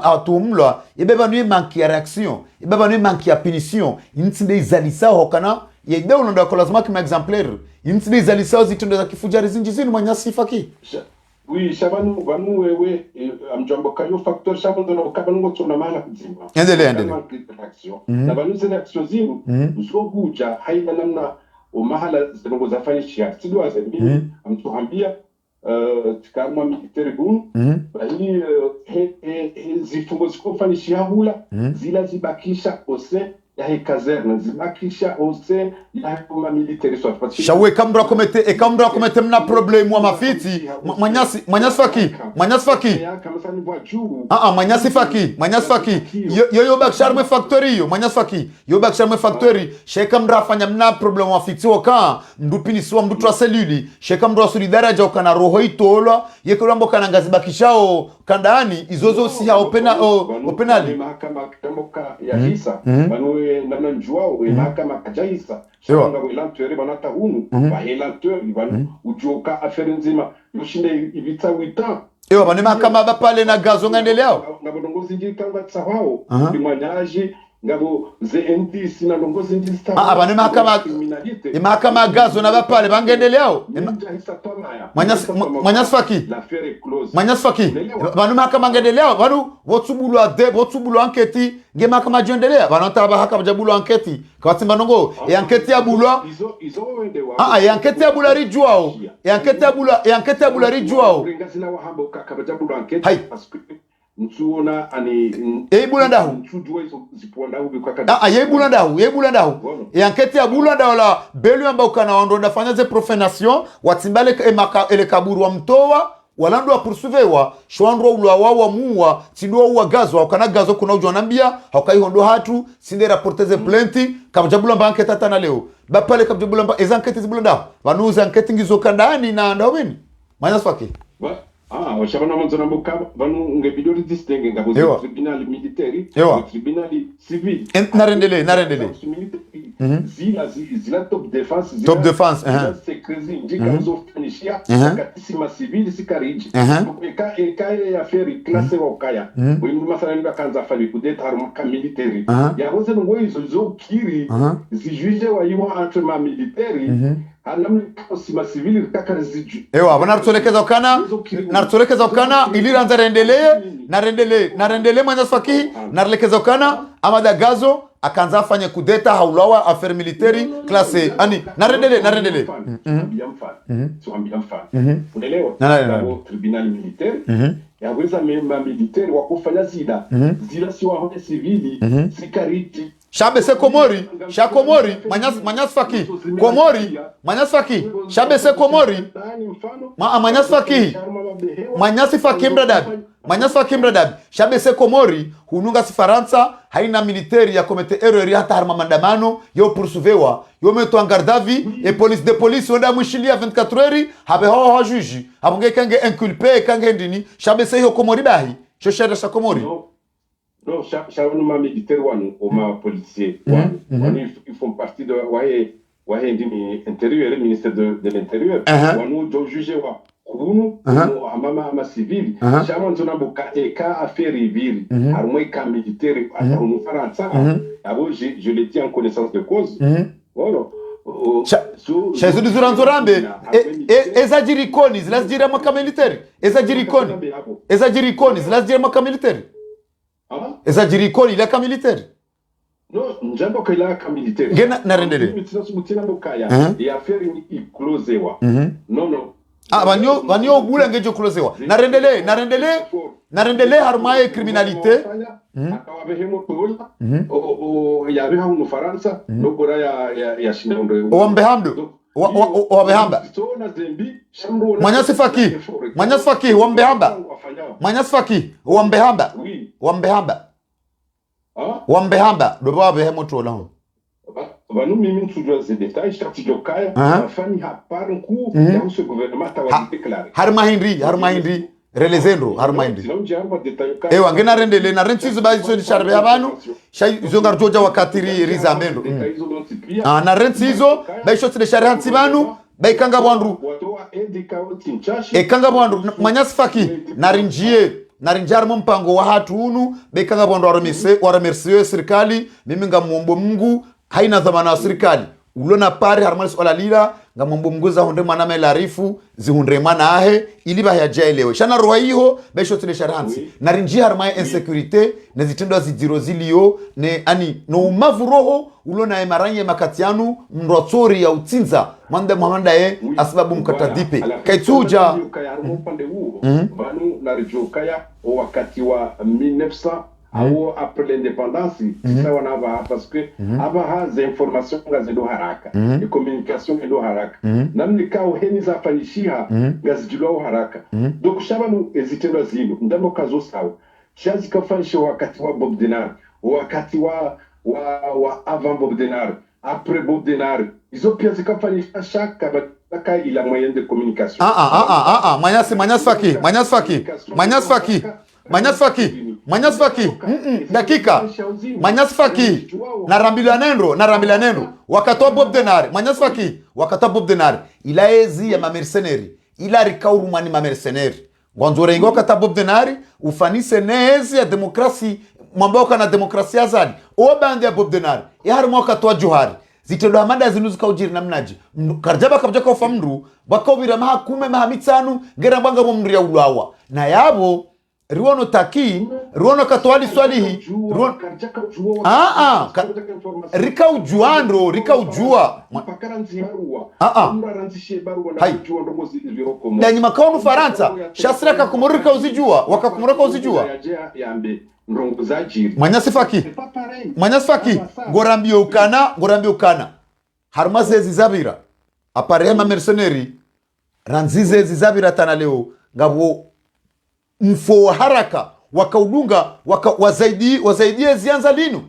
atumla baba no manki ya reaction baba no manki ya punition intinde izalisa hokana yede unondo kwa lazima kama exemplaire intinde izalisa zitundo za kifujari zinjizini manyasi faki oui shabanu banu wewe amjambo kayo facteur shabanu no kabanu tsona mala kuzimba endele na banu zile action zinu usokuja haina namna mahala zinongo zafanyishia sidwa zembi amtuambia tikamwa military gun bali zifungo zikofanyishia hula zila zibakisha ose ya kazerne zibakisha ose ya kuma military soit shawe kamra komete mna problem wa mafiti manyasi faki yo bakshar factory yo manyasi factory sheka mra fanya mna problem wa fiti oka ndupini swa mdu twa seluli sheka mra solidaria ja kana roho itolwa yekolombo kana ngazi bakishao kandani izozo si ha openali mahakama kamoka ya hisa manwe namna njwao mahakama kajaisa shanga wilanteur banata hunu bahelanteur banu ujoka affaire nzima yoshinde ibita wita bane mahakama bapale na gazo ngandeleo ngabo ndongozi njikanga tsawao dimwanyaje ngabo ZND na ndongozi njista bane mahakama gazo na bapale bangendeleo manyasi faki banu mahakama ngendeleo banu wotsubulu anketi nge mahakama jendelea banata bahaka jabulu anketi katimba ndongo anketi ya bulwa anketi ya bulari juao anketi ya bulari juao ngazina wahambo kakabajabulu anketi hai ntuona ani bulandahu ntujua hizo zipuandahu bikaka bulandahu anketi ya bulandahu la belu ambao kana wando fanya ze profanation watimbale ele kaburu wa mtoa walando wa poursuivre shwandro ulwa wa muwa tindo wa gazo kana gazo kuna ujonambia hakaihondo hatu sinde rapporter plainte kabjabula banke tata na leo bapale kabjabula ezanketi zibulanda vanuza anketi ngizo kandani na ndawini manyasi faki washabana mwanzona mbuka banu ngebidori distingue ngabo tribunal militaire tribunal civil narendele zila top defense secrezi ndika uzofanishia katisima civil sikariji eka ya feri classe wakaya wimbu masala niba kanza fali kudeta harumaka militaire ya hose ngo izo kiri zijuge wa yiwa entre ma militaire anamni sima civil kaka ziju nartolekeza ukana ili ranza narendele manyasi faki narelekeza ukana amada gazo akanza afanye kudeta haulawa affaire militaire classe ani narendele tuambia mfano unaelewa na tribunal militaire yaweza memba militaire wakufanya zila si wahone civili sikariti Shabese Komori, manyasi faki, Shabese Komori, manyasi faki mradabi, Shabese Komori, hununga si Faransa, haina militeri ya komete erreur hata harma mandamano, yo poursuivre yo meto en garde à vue, et police wenda mwishilia 24 heures, habe ho juge, abonge kange inculpé kange ndini, Shabese ho Komori bahi, Shoshera sa Komori. Non, Shabanuma militaire wanu, oma policier wanu. Ils font partie de wahe ndimi intérieur, ministère de l'intérieur. Wanu do juge wa kunu, ama civil. Shaman zona boka eka affaire vile. Harumwe ka militaire atanu Faransa. Abo je le dis en connaissance de cause. Voilà. Shezu duzuranzorambe ezajirikoni zilazijira maka militaire ezajirikoni zilazijira maka militaire ezajirikoni la ka militaire no njambo kila ka militaire ngena narendele mutina mukaya ya affaire ni closewa no vanyo gula ngejo closewa narendele harmaye criminalité akawabehemo tola yabeha mu Faransa no bora ya shinondo wambehamba Manyasfaki wambehamba do babehemo tola ho vanu mimi nsujwa ze détails chatigokaya afani hapar nku ya ce gouvernement tawa déclarer harmahindri relezendo harmahindri ewa ngena rendele na rentsizo ba iso disharbe abantu shay zongar joja wakati rizamendo na rentsizo ba iso tsile shari hansi banu ba ikanga bwandu ekanga bwandu Manyasfaki narinjia mpango wa hatu unu ba ikanga bwandu waramersiyo serikali mimi ngamuombo Mungu haina dhamana wa serikali ulona pari harmali swala lila ngamombo mguza hunde mwana melarifu zihundre mwana ahe ili bahajaelewe shana roha hiyo besho tile sharansi narinjia harmaya insecurity na zitendo zidiro zilio ne ani no umavu roho ulona emaranye makatianu mrotsori ya utsinza mwanda asibabu mkatadipe kaituja banu narijokaya wakati wa 1900 Awo après l'indépendance, ça on a parce que aba des informations gazedo haraka, les communications gazedo haraka. Namni kao heni za fanishiha gazedo haraka. Donc shabanu ezitendo zino, ndamo kazo sawa. Shazi kafanisha wakati wa Bob Denard, wakati wa avant Bob Denard, après Bob Denard. Izo pia zikafanisha shaka bataka ila moyen de communication. Manyasfaki dakika Manyasfaki narambila nendo wakatoa Bob Denard Bob Denard ila ezi ya mamercenary ila rikaurumani mamercenary ngwanzore ingo kata Bob Denard ufanise nezi ya demokrasi mwambao na demokrasia zali obandi ya Bob Denard yahari mwaka toa Johari zitendo hamada zinuzuka ujiri na mnaji karjaba kabjaka ufamndu wakawira maha kume maha mitsanu ngera mbanga mumri ya ulawa na yabo Ruono katwali swalihi Rika ujua Danyi makaonu Faransa Shasira kakumurika uzijua Wakakumurika uzijua Manyasfaki Gorambio ukana Harumaze zizabira Aparehema mercenary Ranzize zizabira tana leo Ngabo mfo wa haraka wakaudunga wazaidie zianza linu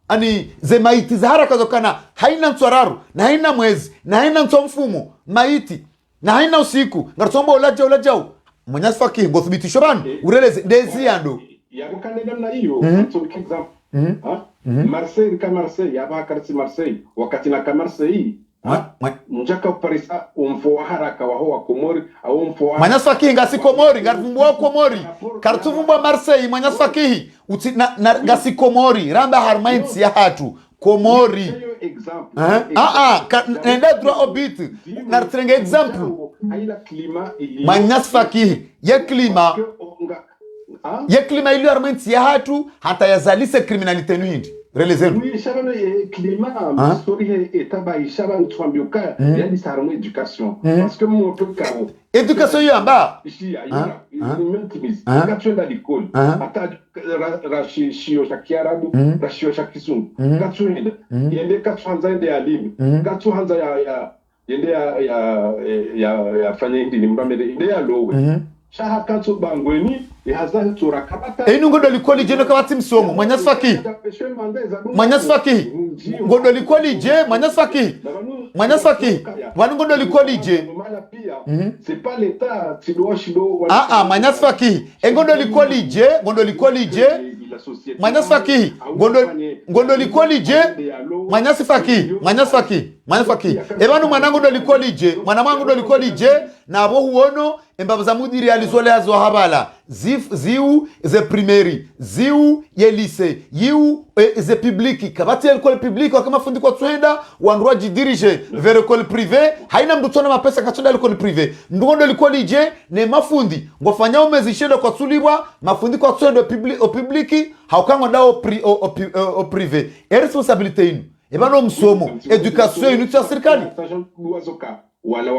ani ze maiti za haraka zokana haina mswararu na haina mwezi na haina mfumo maiti na haina usiku ngarsomba ulajao Manyasfaki ngothibitisho banu ureleze ndezi yando yakukane namna hiyo so example Marseille yaba karisi Marseille wakati na Marseille Mjaka parisa umfo wa haraka wa Komori au umfo wa Manyasfaki ngasi Komori ngarvumbwa Komori kartuvumbwa Marseille Manyasfaki ngasi Komori ramba harmainsi ya hatu Komori nenda droit au but nartrenga exemple Manyasfaki ye klima ili harmainsi ya hatu hata yazalise kriminalite nuhindi relezenu climat story etaba ishaba ntwambioka yani sarmo education parce que mon toka education yamba katwenda l'école ata rashio shakiarabu rashio shakizungu katwenda yende katwanza ende alimu katwanza ya fanya ndi mbamele inde ya lowe shaha kanso bangweni ihazan tura kabata ngodo likoli je no kabati msongo Manyasfaki ngodo likoli je Manyasfaki wanu ngodo likoli je c'est pas l'état tido shido Manyasfaki ngodo likoli je Manyasi Fakihi ngondo likoli je Manyasi Fakihi ebanu mwanangu ndo likoli je mwanangu ndo likoli je na abo huono embabu za mudiri alizole azo habala ziu ze primary ziu ye lycée yiu ze publiki kabati ya l'école publique wakama fundi kwa tuenda wanrua jidirige vers l'école privée haina mdutona mapesa katunda l'école privée ndondo likoli je ne mafundi ngofanya umezishenda kwa tulibwa mafundi kwa tuenda au publiki haukangwa dao au privé et responsabilité inu ebano msomo education inu cha serikali wala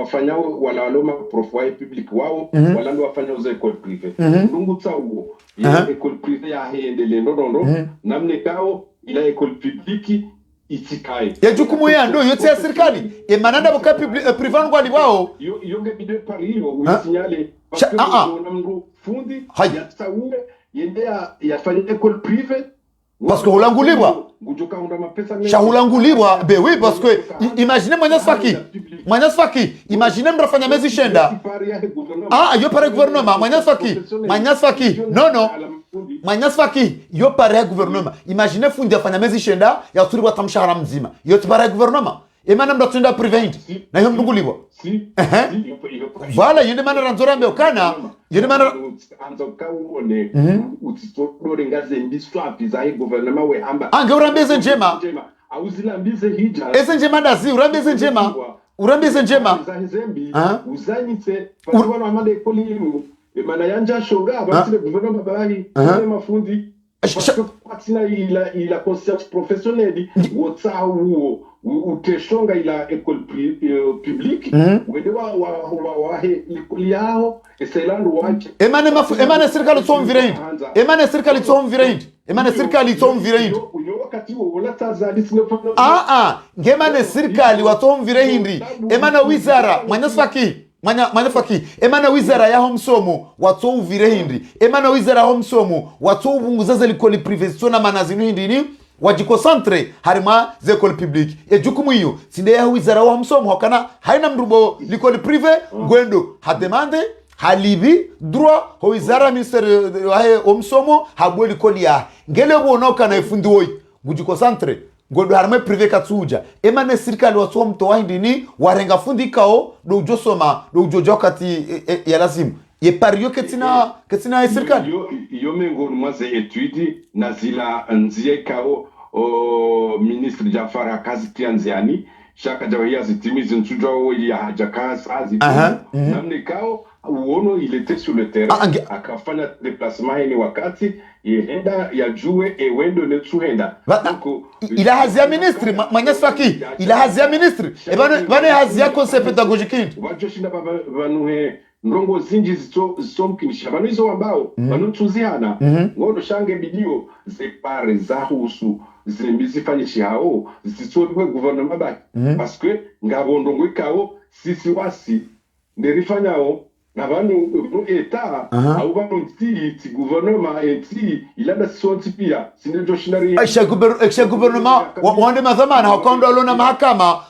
waloma profile public wao wala ndo wafanya uze école privée ndungu tsawo ya école privée ya hendele ndondo namne kao ila école publique itikai ya jukumu ya ndo yote ya serikali e mananda boka privé ngo ali wao yonge bide pariyo usinyale parce que namndu fundi ya tsawo yende ya fanya école privée parce que hulangulibwa shahulangulibwa be oui parce que imaginez Manyasi Fakihi imaginez mrafanya mezi shenda yo pare gouvernement Manyasi Fakihi non Manyasi Fakihi yo pare gouvernement imaginez fundi afanya mezi shenda ya turibwa tamshahara mzima yo pare gouvernement emana mdatunda privé na hiyo mdungulibwa voilà yende mana ranzora mbekana yende mana anzokawone utitodore ngaze mbiswapi za gouvernement we hamba ange urambeze njema auzilambize hija ese njema ndazi urambeze njema uzanyitse patwana amade kolimu emana yanja shoga abatile gouvernement babahi mafundi kwatina ila conscience professionnelle wotsawo uteshonga ila école publique wende wa likuli yao eselando wache emane serikali tsomvirindi wakati wo wala tazali sino ngemane serikali watomvirindi emane wizara Manyasi Fakihi emana wizara ya homsomo watovire hindi emana wizara ya homsomo watovunguzaza likoli privé sona manazinu hindi ni wajikosantre harima ze école publique e jukumu hiyo sinde ya wizara wa homsomo hakana haina mrubo likoli privé gwendo hademande halibi droit ho wizara ministère wa homsomo habwe likoli ya ngele bonoka na ifundi woi gujikosantre godo harme privé katsuja emane serikali watu mtoa hindini warenga fundi kao do ujosoma do ujojo kati ya lazimu ye pario ketina serikali yo mengo mwaze etude na zila nzie kao ministre Jafar Hakazi Tianziani shaka jawia zitimizi ntujo ya hajakaza namne kao uono il était sur le terrain akafanya déplacement ni wakati yenda ya jue wendo ne tuenda ila hazia ministre Manyasi Fakihi ila hazia ministre bana hazia conseil pédagogique wajoshinda banuhe ndongo zinji zisomkinisha bano izo ambao bano tuziana ngono shange bidio zepare za husu zimbizi fanyishi hao zisitsobwe gouvernement ba parce que ngabondo ngwikao sisi wasi nderifanyao n'abantu eta abo bano nti gouvernement ilanda sonti pia sindio shinari aisha gouvernement wande mazamana hakondo alona mahakama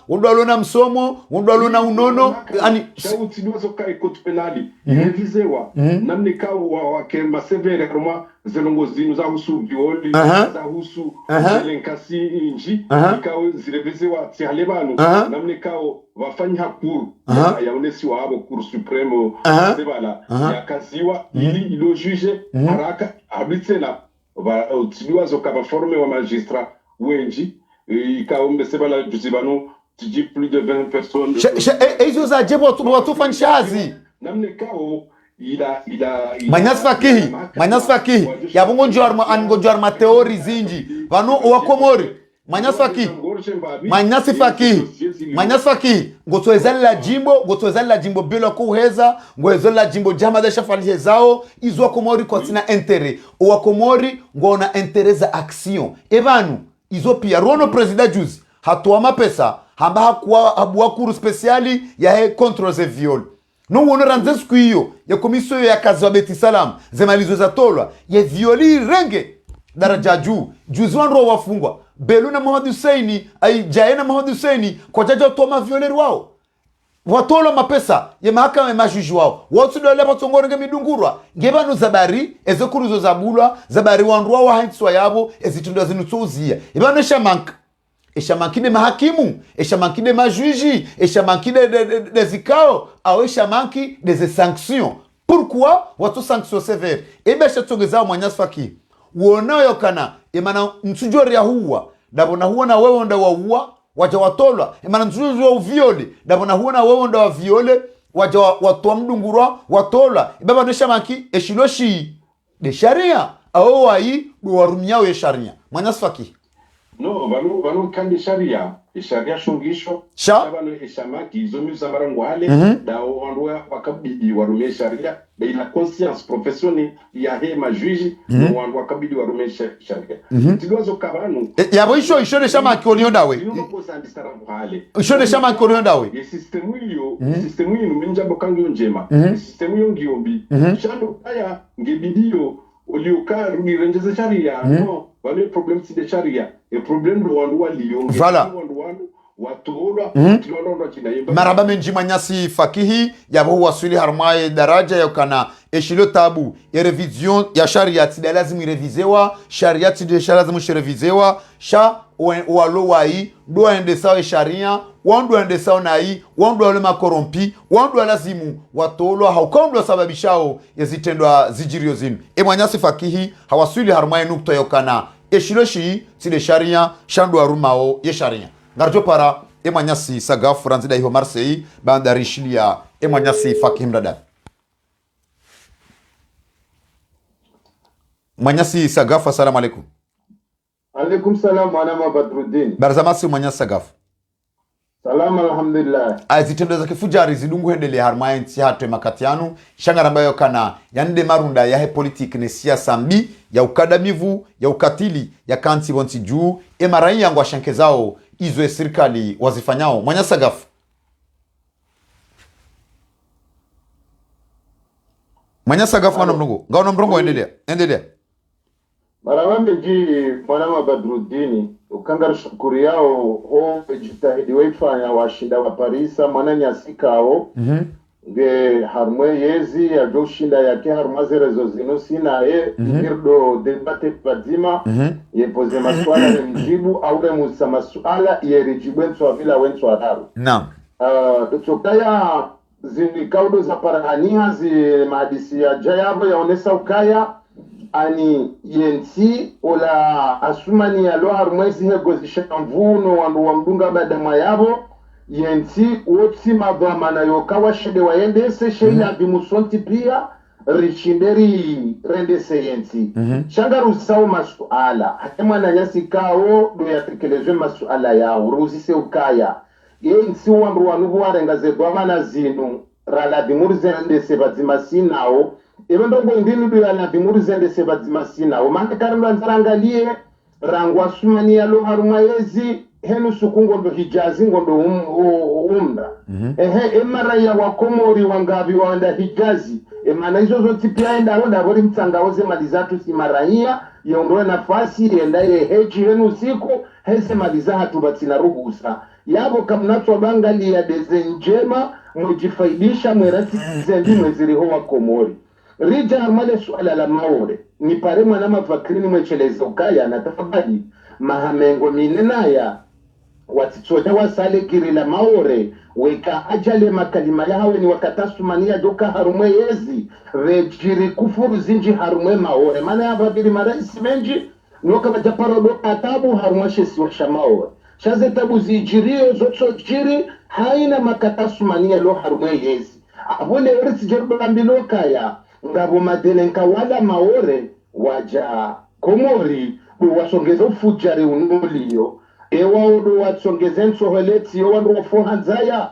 wando alona msomo wando alona unono ani shauti ndozo kai cote penali revisewa namne kao wa kema severe kama zelongo zinu za husu violi za husu lenkasi inji kao zirevisewa tialebano namne kao wafanya hakuru yaonesi wabo cour supreme sebala yakaziwa ili ilo juge haraka abitsena ba utiliwa zoka forme wa magistrat wenji ikaombe sebala juzibano tiji plus de 20 personnes ezo za jebo watu fanshazi namne kao ila Manyasi Fakihi yabongo njor ma theory zinji bano owakomori Manyasi Fakihi ngotwezala jimbo bila kuheza ngwezala jimbo jama da shafali hezao izwa komori kwa tina intérêt owa komori ngona intérêt za action ebanu izo pia rono president juzi hatoa mapesa hamba hakuwa kuru speciali ya contre ze viol no wono ranze siku hiyo ya komisio ya kazi wa Beti Salam zemalizo za tolwa ya violi renge daraja juu juzi wanro wafungwa Beluna Mohamed Husseini ai Jaina Mohamed Husseini kwa jaji toma violeri wao watolo mapesa ye mahakama majuji wao watu dole patongore nge midungurwa ngeba no zabari ezekuruzo zabulwa zabari wandwa wa haitswa yabo ezitundwa zinutuzia ibano eshamanki de mahakimu eshamanki de majuji eshamanki de zikao au eshamanki des sanctions. Pourquoi watu sanction sévère ebe shatongeza mwanyasi faki uonayo kana emana nsujori ya huwa dabona huwa na wewe nda waua waja watolwa emana nsujori wa uviole dabona huwa na wewe nda wa viole waja watoa mdungurwa watolwa ibaba nesha maki eshiloshi de sharia au wai do warumiao ya sharia mwanyasi faki no vanu kandi sharia shungisho bano eshamaki izomuza marangwale da wanduwa wakabidi warume sharia be la conscience professionnelle ya hema juge no wanduwa wakabidi warume sharia tigozo kabanu yabo isho de shamaki oliondawe isho de shamaki oliondawe system hiyo minjabo kango njema system hiyo ngiombi shando kaya ngebidio olioka rudi renjeza sharia no wale problem si de sharia e problem do wandu waliyo voilà maraba menji manyasi fakihi yabo wasuli harmaye daraja yokana eshilo tabu ya revision ya sharia ti lazima irevizewa sharia ti de lazima irevizewa sha walo wai do ende sawa sharia wandu ende sawa nai wandu wale makorompi wandu lazimu watolo haukondo sababishao yazitendwa zijirio zinu manyasi fakihi hawasuli harmaye nukta yokana eshilo shi ti de sharia shandu arumao ye sharia ngarjo para emanyasi sagaf franzida hiyo Marseille bandarishilia emanyasi fakim dada manyasi sagaf. Assalamu alaikum. Alaikum salam mwana Badruddin. Barzamasi manyasi sagaf. Salam alhamdulillah. Azitendo za kifujari zidungu hendele harmaye nti hatwe makatianu shangara ambayo kana yande marunda ya he politique ne siasa mbi ya ukadamivu ya ukatili ya kanti bonti juu emarai yangu ashanke zao izo ya serikali wazifanyao manyasi sagaf. Manyasi sagaf ngao mrongo endelea marawambe ji mwana Badruddin ukangara shukuri yao ho jitahidi weifanya washinda wa Parisa mwana nyasikao nge harmwe yezi ya joshinda yake harmaze rezo zino sina mirdo debate padima yepoze maswala ya mjibu au le musa maswala ye rijibu enso vila wenso adaru naam tukaya zini kaudo za parahania zi mahadisi ya jayabo yaonesa ukaya ani yenti ola asumani ya lo harmwezi hegozi shamvuno wandu wa mdunga badama yabo yenti wotsi madhama na yokawa shede waendese sheila bimusonti pia richinderi rendese yenti shangaru sawo masuala hatema na nyasi kao do yatekelezwe masuala ya uruzise ukaya yenti wandu wanubu warengaze dwama zinu rala bimurize rendese badzimasinao ebondo ngindini do yana bimurize sebadzimasiina o manga karando anzarangalie rangwa sumani ya lo haruma yezi henu sukungo ndo hijazi ngondo umra emara ya wakomori wangavi wanda hijazi emana hizo zote pia enda ronda bori mtangaoze malizatu si maraia yaondoe nafasi enda heji henu siku hese maliza hatubatina ruhusa yabo kamnato bangali ya dezenjema mjifaidisha mwerati zendi mweziriho wa komori rija armale suala la maore ni pare mwana mavakrini mwecheleza ukaya na tafadhali mahamengo minenaya watitsoja wasale kirila maore weka ajale makalima yawe ni wakatasumania doka harumwe yezi rejiri kufuru zinji harumwe maore mana ya babiri maraisi menji nuoka majaparo doka atabu harumwe shesi wa shamaore shaze tabu zijirio zotso jiri haina makatasumania lo harumwe yezi abule urisi jerubo ambilo kaya ngabo madenenka wala maore waja komori wasongeza ufujari unuliyo ewa udu watsongeza nsoholeti ewa ndu wafuhanzaya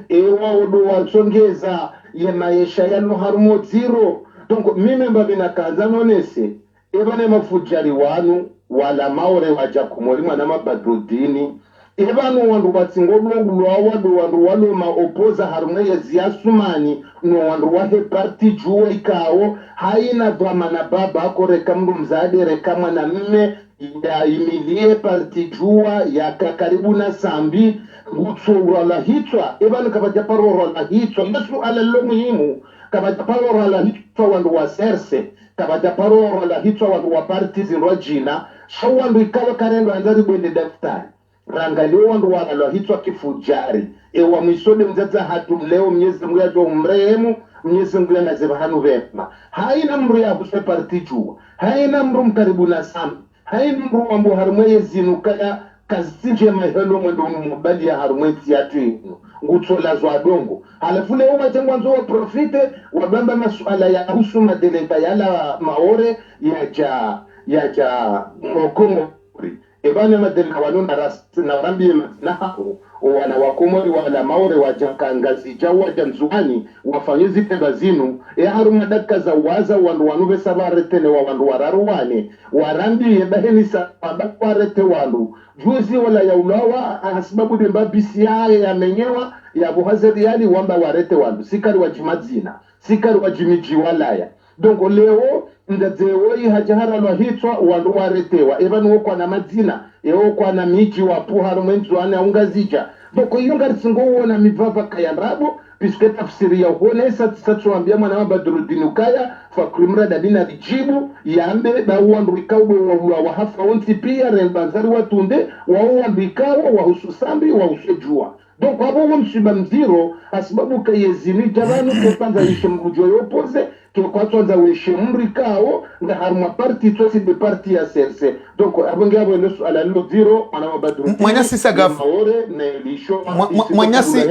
ewa udu watsongeza ye maisha ya nuharumo zero donc mime mbabina kaza nonese eba ne mafujari wanu wala maore waja komori mwana Badruddin ebanu wandu batsingolongu lwawadu wandu walo maopoza harumwe yeziasumani no wandu wahe parti juwa ikao haina dhamana baba akoreka mndu mzade reka mwana mme ya imilie parti juwa ya karibu na sambi ngutso la hitwa ebanu kabaja paroro la hitwa yesu ala lo muhimu kabaja paroro la hitwa wandu wa serse kabaja paroro la hitwa wandu wa parti zinrojina shawandu ikawa karendo anzari bwende daftari rangalio wandu wanalwa hitwa kifujari ewa mwisode mzaza hatu mleo mnyezi mgu ya jo mrehemu mnyezi mgu ya nazeba hanu vema haina mru ya kuswe parti jua haina mru mkaribu na samu haina mru wambu harumweye zinu kaya kazinje mahelo mwendo mbali ya harumweye tiyatu inu ngutsola zwa dongo halafule uwa chengwanzo wa profite wabamba masuala ya husu madeleka yala maore ya ja mokongo ebana madeleka wanona rasi na rambi na hako wana wakomori wala maore wajankangazi jawa janzuani wafanyezi peba zinu haruma daka za waza wandu wanuve sabaretene wa wandu wararuwane warambi ebaheni sababarete wandu juzi wala ya ulawa asibabu demba BCI ya menyewa ya buhazeri yali wamba warete wandu sikari wajimadzina sikari wajimiji walaya donc leo ndazewo ihajahara lwa hitwa wandu waretewa ebanu wokwa na madzina kwa na miji wa puharu mwenzu ane aungazija donc iyo ngari singoona mivava kaya rabo piske tafsiri ya uone satsuambia mwana wa Badruddin Ukaya fakrimra dabina rijibu yambe ba wandu ikaubo wa hafa onti pia renbanzari watunde wa wandu ikawa wa hususambi wa usejua donc abo msiba mziro asibabu kayezini tabanu kepanza ishe mrujo yopoze kwa tuanza weshe mri kao nga haruma parti tosi de parti ya serse donc abonge abo nesu ala lo zero ana mabadru Mwanyasi sagaf maore ne lisho Mwanyasi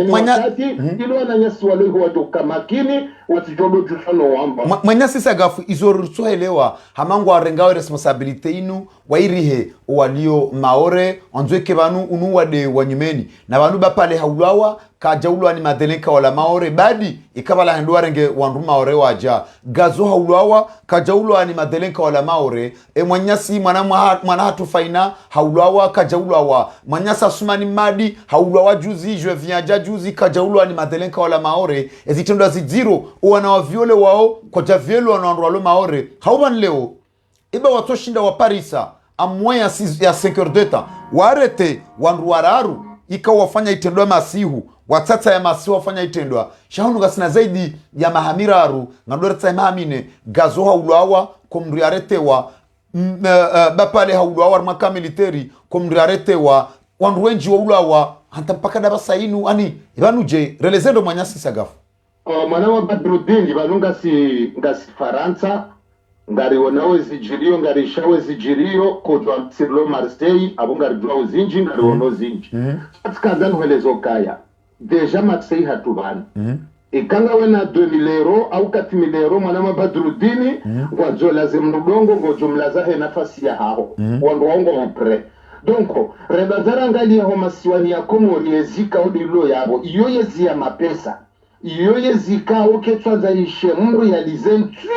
ilo ananyasi wale huwa doka makini watijolo jushano wamba Mwanyasi sagafu izoruso elewa hamangu arengawe responsabilite inu wairihe walio maore onzweke banu unuwade wanyumeni na banu bapale haulawa kajaulwa ni madeleka wala maore badi ikabala hendu warenge wandu maore waja gazo haulawa kajaulwa ni madeleka wala maore Mwanyasi mwana hatu faina haulawa kajaulwa Mwanyasa sumani madi haulawa juzi jwe viaja juzi kajaulwa ni madeleka wala maore ezitendo aziziro wana waviole wao kwa javielo wana walo maore hauban leo iba watoshinda wa Parisa amwe ya 5 d'eta warete wandu wararu ika wafanya itendwa masihu watata ya masihu wafanya itendwa shahunu gasina zaidi ya mahamiraru ngadoreta ya mahamine gazo haulawa kumri aretewa bapale haulawa rumaka militeri kumri aretewa wandu wenji wa ulawa hanta mpaka dabasa inu ani ibanuje relezendo Mwanyasi sagafu mwana wa Badruddin balunga si Faransa ngari wonawe zijirio ngari shawe zijirio kujwa sirlo Marseille abo ngari jwa zinji ngari wono zinji atskazan hwelezo kaya deja Marseille hatubana ikanga wena 2000 euro au 4000 euro mwana wa Badruddin wajo lazim ndongo ngojo mlaza nafasi ya hao wandu waongo wapre donc rebazara ngali ya homasiwani ya komori ezika odilo yabo iyo yezi ya mapesa iyo yezika oketwaza ishe mru ya lizentu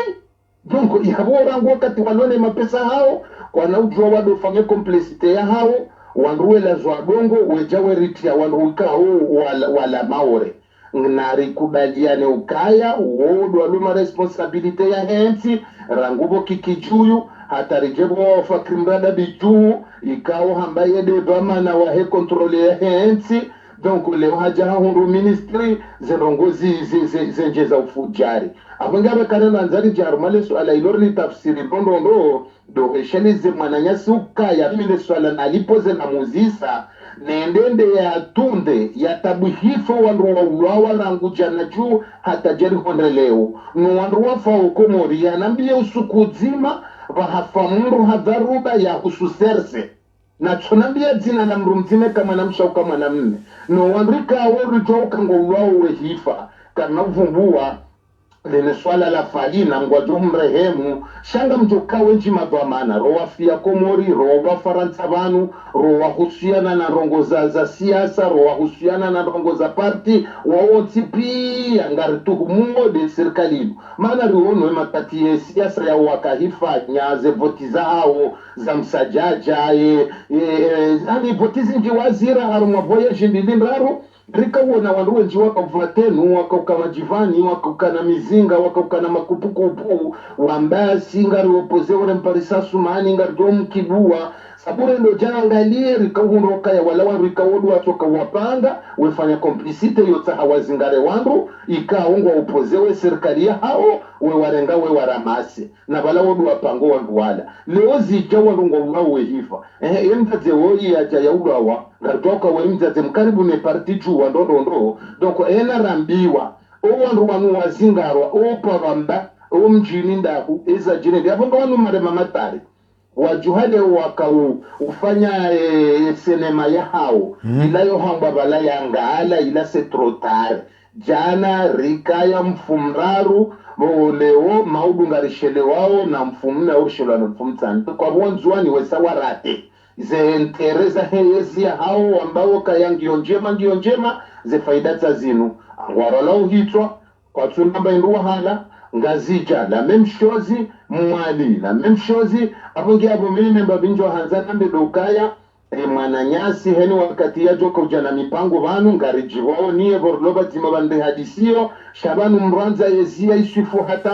donc yabora ngo kati walone mapesa hao wana ujwa wado fanye complexité ya hao wanruwe la zwa bongo wejawe ritia wanruka wala maore nari kubaliane ukaya wodo aluma responsabilité ya hensi rangubo kikijuyu hatarijebo fakrimrada biju ikao hambaye de bama na wahe kontrole ya hensi donc leo haja hundu ministry zenongozi zenje za ufujari abangaba kanena nzari jarumale swala ilori tafsiri bondondo do heshelize Mwanyasi Ukaya mimi swala nalipoze na muzisa nendende ya tunde ya tabuhifo wandu wa ulawa rangu jana juu hata jeri honde leo no wandu wafa ukomori ya nambie usukuzima wahafa mru hadharuba ya hususerse na chonambia jina na mrumzime kama na mshauka mwanamme no wandrika weru joka ngolwao wehifa kana uvumbua lene swala la faina ngwajo mrehemu shanga mjoka wenji madhamana roa fia komori roa faransa vanu roa husiana na rongo za siasa roa husiana na rongo za parti waoti pia ngarituhumuo de serikali maana riono matati ya siasa ya wakahifanya ze voti zao za msajaja ani voti zinji wazira harumwa voyage ndilindaro rika uona wanduwe nji wakauvatenu wakaukana jivani wakaukana mizinga wakaukana makupukupu wambaya singari opozeore mparisasu maani ngari domu kibua sabure ndo jangalie rika uhuroka ya walawa rika wodu watoka wapanga wefanya komplisite yota hawazingare wandu ikaungwa upozewe serikali ya hao we warenga we waramase na wala wodu wapango wandu wala leo zija walungo wawe hifa mtaze woi ya jaya ulawa ngatoka we mtaze mkaribu ne parti juwa ndondo doko rambiwa o wandu wanu wazingarwa o pavamba o mjini ndaku eza jine ndiapo ndo wanu marema matari wajuhade wakau ufanya sinema ya hao ilayo hamba bala ya ngala ila setrotare jana rikaya mfumraru leo maudu ngarishele wao na mfumna ushela na mfumtani kwa mwanzwani wesa warate ze entereza hezi ya hao ambao kaya ngionjema ze faida za zinu angwarala hitwa kwa tunamba indua hala ngazija la memshozi mwali la memshozi abongi abo mimi mbabinjo hanzana mbedokaya mwananyasi heni wakati ya joka ujana mipango vanu ngariji wao niye borloba timabande hadisio shabanu mranza yezia isufu hata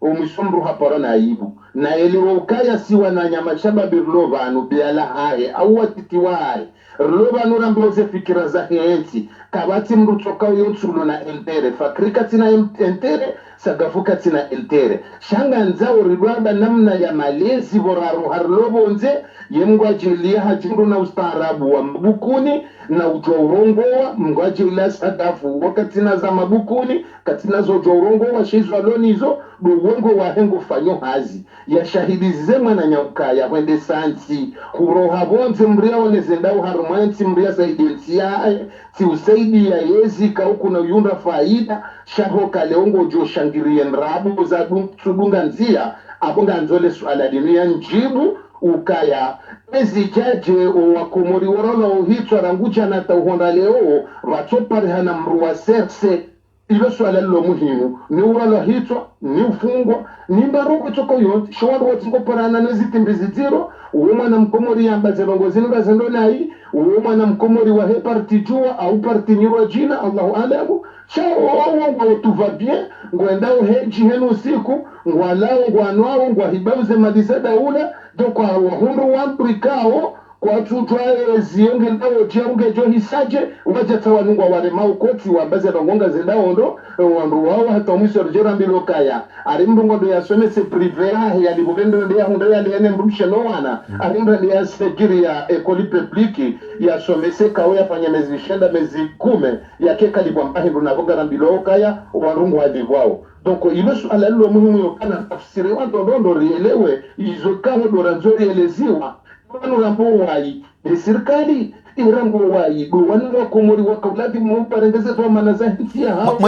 umisumru hapara na aibu na eliwa ukaya siwa na nyama shaba birloba anu biala hae au watitiwae rloba nura mboze fikira za heensi kabati mrutoka uyotsulo na entere fakrika tina entere sagafuka tina entere shanga nzao rilwaba namna ya malezi boraru harlobo nze yemgwajilia hajindu na ustaarabu wa mabukuni na ujorongowa mgwajilia sagafu wakati na za mabukuni katina zo ujorongowa shizwa lonizo duwengo wa hengo fanyo hazi ya shahidi zema na nyaukaya wende santi kuroha bonze mria wale zendau harumanti mria saidensi ya ti usaidi ya yezi kauku na yunda faida shaho kaleongo jo shangirie nrabu za tudunga nzia abonga nzole suala dinuya njibu ukaya ezi jaje wakomori warona uhitwa rangucha na tauhonda leo watopari hana mruwa serse ilo swala lo muhimu ni uralo hitwa ni ufungwa ni mbaruko choko yonti shawadu watingo parana nezitimbizi zero uwema na mkomori yamba zebangozini bazendo nai uwema na mkomori wa he parti jua au parti nyirwa jina Allahu alamu shao tuva bien ngwendao heji henu usiku ngwalao ngwanwao ngwahibauze madisada ula doko wahundu wamprikao kwa tutwae ziyonge ndawo chiaruge jo hisaje ubaje tawanungwa wale maukoti wambaze ngonga zendaondo wandu wao hata mwisho rejera mbilokaya arimbo ndo yasomese privera ya libogendo ndia hunde ya liene mrumshe no wana arimbo ndia sekiri ya ekoli publiki ya somese kawe afanya mezi shenda mezi 10 ya keka libwamba ndo nagonga mbilokaya warungu hadi wao donc ilo swala lo muhimu yokana tafsiri wa ndo rielewe izo kaho ndo ranzori eleziwa wanu rambo wai serikali irambo wai do wanu wakomori wakauladi muparengeze to manaza hitia hao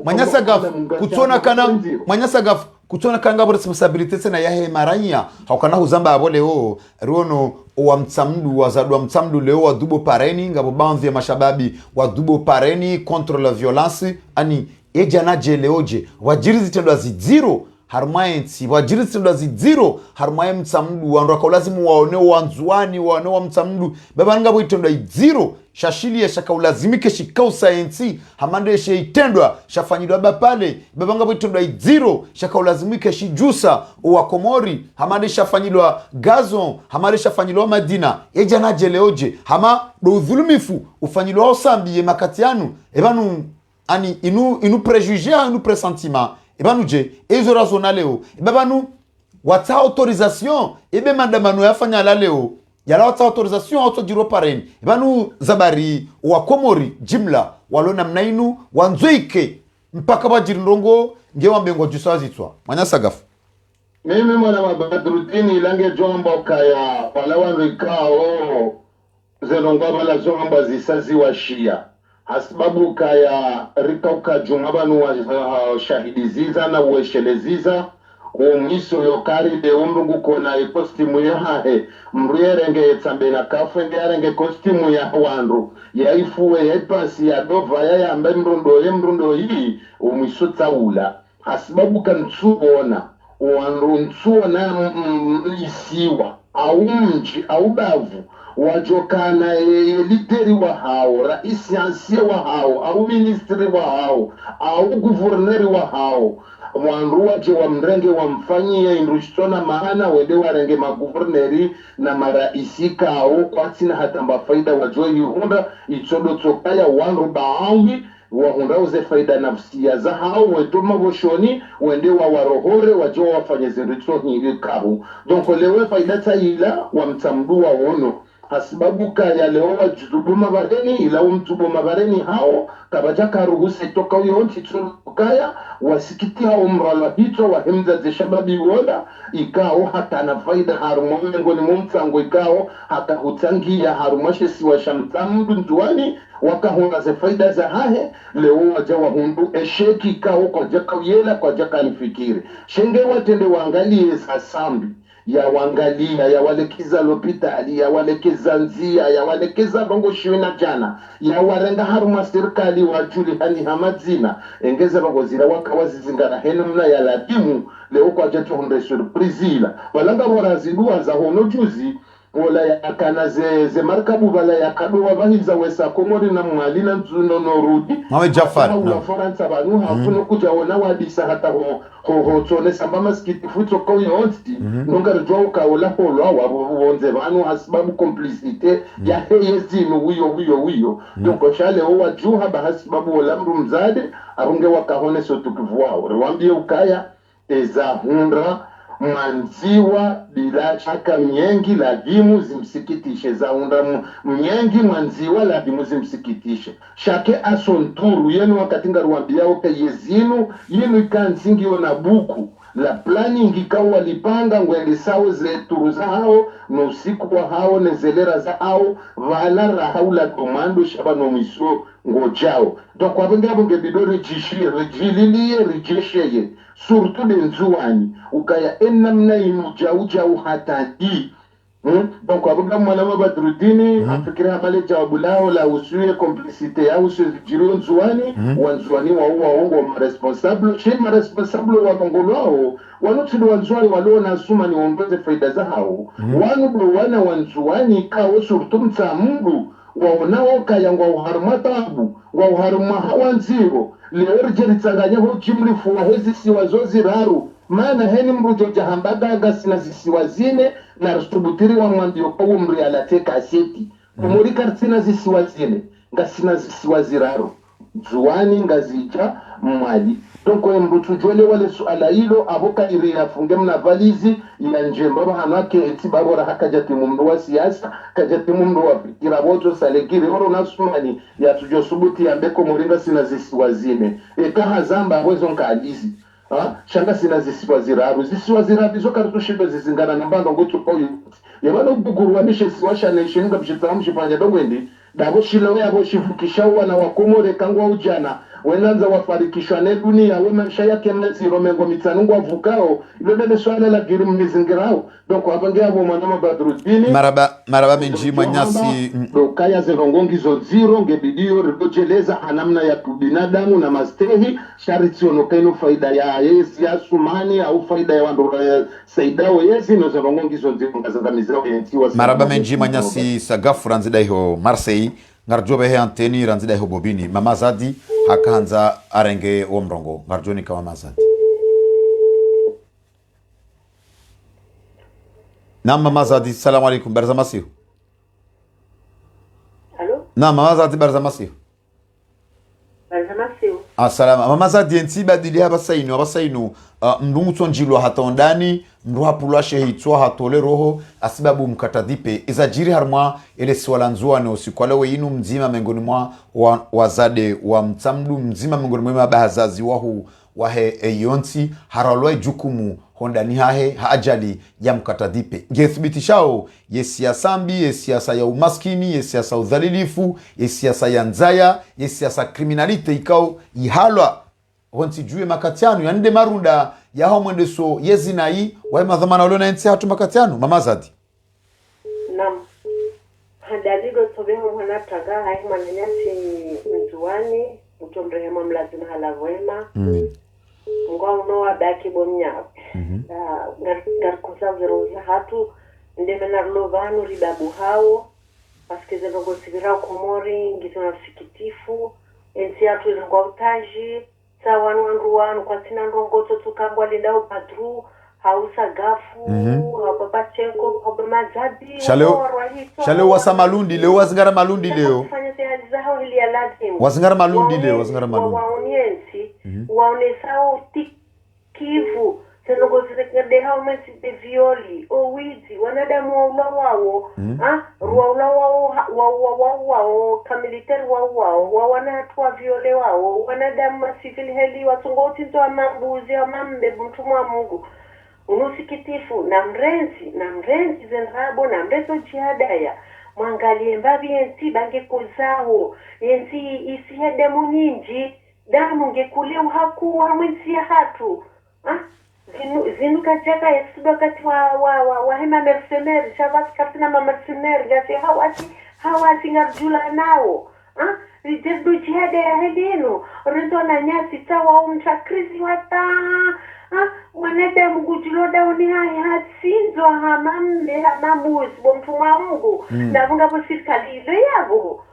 manyasa gafu kutona kanga bo responsibility tena yahe maranya hakana huzamba abole o riono wa mtsamdu wazadwa mtsamdu leo wa dubo pareni ngabo banvi ya mashababi wa dubo pareni contre la violence ani ejana jeleoje wajirizi tendo azidiro harmayensi wajirizi tendo azidiro harmaye mtsamdu wandu akaulazimu waone wanzuani waone wa mtsamdu baba ngabo itendo iziro shashili ya shaka ulazimike shikau sayensi hamande she itendwa shafanyidwa bapale baba ngabo itendo iziro shaka ulazimike shijusa wa komori hamande shafanyidwa gazon hamande shafanyidwa madina ejana jeleoje hama do dhulumifu ufanyidwa osambi ye makatianu ebanu ani inu préjugé inu pressentiment ebanu je ezo razona leo ebanu wata autorisation ebe mandamano yafanya la leo yala wata autorisation auto jiro pareni ebanu zabari wa komori jimla walona mnainu wanzoike mpaka bajirindongo ngewambe ngo jusazitwa manya sagafu mimi mwana mabadrutini ilange jombo kaya wala wanrikao zelongwa bala zomba zisazi wa shia hasibabu kaya rika ukajunga banu wa shahidi ziza na uesheleziza umwiso yokari de umrungu kona kostimu ya hahe mruyerenge tsambe na kafwe ngerenge kostimu ya wandu ya ifuwe ya ipasi ya dova ya yambe mrundo hii umwiso tsaula hasibabu kansuona wandu nsuona isiwa au mji au bavu wajokana lideri wa hao raisi ansie wa hao au ministri wa hao au guverneri wa hao mwandu waje wa mrenge wa mfanyie industona maana wende warenge maguverneri na maraisi kao kwa sina hata mafaida wajoi hunda itodo tokaya wandu baangi wahunda uze faida nafsia za hao wetoma boshoni wende wa warohore wajo wafanye zirito hili kahu donc lewe faida taila wa mtamdu wa ono hasibabu kaya leo wajudubu mabareni ila umtubu mabareni hao kabaja karuhuse toka uyonti tukaya wasikiti hao mrala hito wa hemza ze shababi wola ikao hata na faida harumowe ngoni mumtango ikao hata hutangi ya harumashe siwa shamtamdu nduani wakahunga ze faida za hahe leo waja wa hundu esheki ikao kwa jaka uyela kwa jaka nifikiri shenge watende wangalie za sambi ya wangalia ya walekeza lopitali ya walekeza nzia ya walekeza bongo shiwina jana ya warenga haruma serikali wajuli hani hamadzina engeza bongo zira wakawazi zingana hena mna ya ladimu leo kwa jetu hunde surprise ila walanga warazindua za hono juzi wala ya kana ze markabu wala ya kadu wabahiza wesa komori na mwali na nzuno norudi Mawe Jafar na Faransa banu hafuno kuja wana wadisa hata ho tone samba maskiti futo ko yonti nonga rjo ka wala holo wa wonze banu asbabu complicité ya heyezi no wiyo donc chale o wajuha bahasbabu wala mru mzade arunge wakahone sotukivwao rwambie ukaya eza hundra mwanziwa bila shaka mnyengi ladimu zimsikitishe zaunda mnyengi mwanziwa ladimu zimsikitishe shake asonturu yenu wakatinga ruambia oke yezinu yenu ikanzingi ona buku la planning ikawa walipanga ngwende sawo zeturu za hao no usiku wa hao nezelera za hao vala rahaula komando shabano miso ngojao donc wabenga bonge bidore jishire rejililie rejesheye surtout de nzuani ukaya enamna imujauja hatadi donc wabenga mwana mabadrudini afikira habale jawabu lao la usuye complicité ya usuye jiro nzuani wanzuani wa ongo wa responsable chema responsable wa mongolo wao wanotido wanzuani walona suma ni ongeze faida za hao wanu wana wanzuani kao surtout mta mungu waonao kaya ngwa uharumatabu ngwa uharuma hawanziro leo jeritsanganya ho chimrifu wa hezi siwa zozi raru maana heni mrujo jahambaga sina zisiwa zine na rustubutiri wa mwandio kwa umri alateka aseti kumurika sina zisiwa zine nga sina zisiwa ziraru zuani ngazija mwali donc mrutu jole wale suala hilo aboka iri yafunge mna valizi ya njemba bahanake eti babora hakajati mumdo wa siasa kajati mumdo wa fikira boto salekiri oro nasumani ya tujosubuti ya mbeko moringa sina zisiwa zine eka zamba wezo nkalizi shanga sina zisiwa ziraru zo kartushibe zizingana nambando ngoto kwa yabano buguru wamishe siwasha neshinga bishitamu panja dongwendi dabo shilawe abo shivukishawa na wakomore kangwa ujana wenanza wafarikishwa ne dunia wemesha yake mziro mengo mitsanungu avukao ilodele swala la giri mnizingirao donc abange abo mwanama badrudini maraba menji mwanyasi kaya zerongongi zo ziro ngebidio ridojeleza hanamna ya binadamu na mastehi shariti onokeno faida ya yesi ya sumani au faida ya wandu saidao yesi no zerongongi zo ziro ngazangamizawo yentiwa maraba menji mwanyasi sagafu ranzida iho Marseille ngarjobe he anteni ranzida iho bobini mama zadi hakaanza arenge wa mrongo ngarjoni kama mazadi Naam mama zadi salamu alaikum barzamasihu Allô Naam mama zadi barzamasihu Barzamasihu Assalamu mama zadi enti badili abasainu mndungu tonjilwa hatondani mru hapulwa shehitwa hatole roho asibabu mkatadhipe izajiri harmwa ele swala nzuane usikwale weinu mzima mengoni mwa wazade wa mtamdu mzima mengoni mwa bahazazi wahu wahe eyonsi haralwa jukumu honda ni hahe haajali ya mkatadipe ngethibitishao ye siasa mbi, ye siasa ya umaskini, ye siasa udhalilifu, ye siasa ya nzaya, ye siasa kriminalite ikao ihalwa honsi juwe makatianu ya nde marunda ya hao mwendeso yezi na hii wae madhamana walo na ensi hatu makatianu Mama Zadi. Naam. Handaligo sobeho mwana taga hai mananyasi mzuani utomrehema mlazima halavwema ngwa unowa baki bomnyawe garkusa viroza hatu ndemena lovanu ribabu hao paske zenongo sivira ukomori ngito na fikitifu ensi hatu ilangwa utaji sawanu wanruwanu kwa tina ndongoto tukambwa lindao padru hausa gafu hapapachenko hapamazadi Shale wasa malundi leo wazingara malundi leo kufanya sehali zao ili ya lazimu wazingara malundi leo wazingara malundi waoniensi waonesao tikivu sanogo zirekade hao mesi de violi o wizi wanadamu wa ula wao ruwa ula wao kamiliteri wao wanatuwa viole wao wanadamu masivili heli wasungoti nto wa mambuzi wa mambe mtumu wa Mungu unusikitifu na mrenzi zenrabo na mrezo jihadaya mwangalie mbavi yensi bange kuzao yensi isihede munyinji damu ngekule uhakuwa mwensi ya hatu zinu kachaka yesudo kati wa hema mercenary shabasi katina ma mercenary gasi hawasi ngarjula nao rijedu jihadaya hedinu rinto na nyasi tawa umchakrisi wata wanadamu kujiloda uni hasinzo hamambe hamamuzi bomtuma Mungu ndabo ngabo serikali ile yabo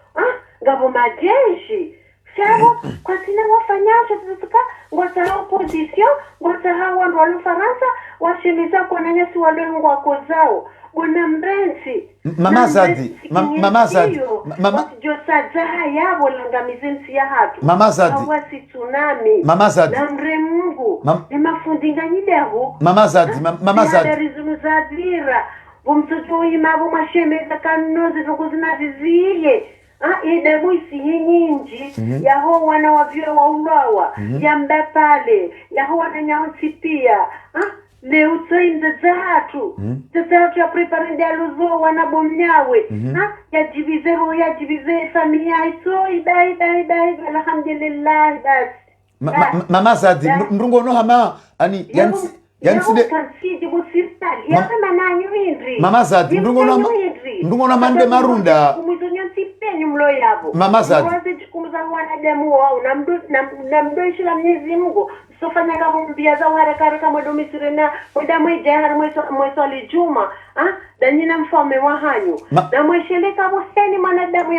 ngabo majeshi shabo kwa sina wafanyasho tutuka ngwata opposition ngwata hawa ndo wa Faransa washimiza kwa nanyasi walongo wako zao bwana mrenzi Mama Zadi josaja yabo langamizensi ya hatu Mama Zadi hawasi tsunami Mama Zadi na mre Mungu ni mafundinga nyidehu Mama Zadi rizunu zadira vumtutu imabu mashemeza kanozi tukuzina viziye idemu isihi nyinji yaho wana wavyo wa ulawa ya mbapale yaho wana nyaunsi pia leo tsainza zatu ya preparende aluzo wana bomnyawe ya jibize familia ito idai alhamdulillah bas Mama Zadi mrungo no hama ani yansi de kansidi busirtali ya kama nanyu indri Mama Zadi mrungo na mande marunda kumizonyansi penyu mlo yabo Mama Zadi wazi chukumuza wanadamu wao na mdoishi la Mwenyezi Mungu sofanya kama mbia za haraka mwedo misirena mweda mweja hari mweso alijuma danyina mfame wa hanyu na mwesheleka boseni manadamu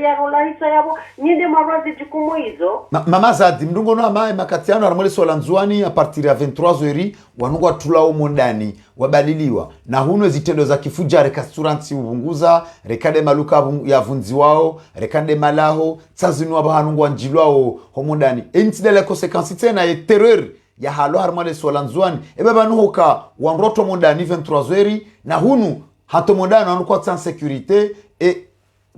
ya rola hiso yabo nyinde marwazi jukumu hizo Mama Zadi mdungo no ama makatiano aramole sola nzuani a partir ya 23h wanungwa tulao mondani wabaliliwa na huno zitendo za kifuja restaurant ubunguza rekade maluka ya vunzi wao rekade malaho tsazinu abahanungwa njilwao homondani entidele consequence tena e terror ya halo harmale sola nzuani ebeba nuhoka wanroto mondani 23h na hunu hato mondani wanukwa tsan securite e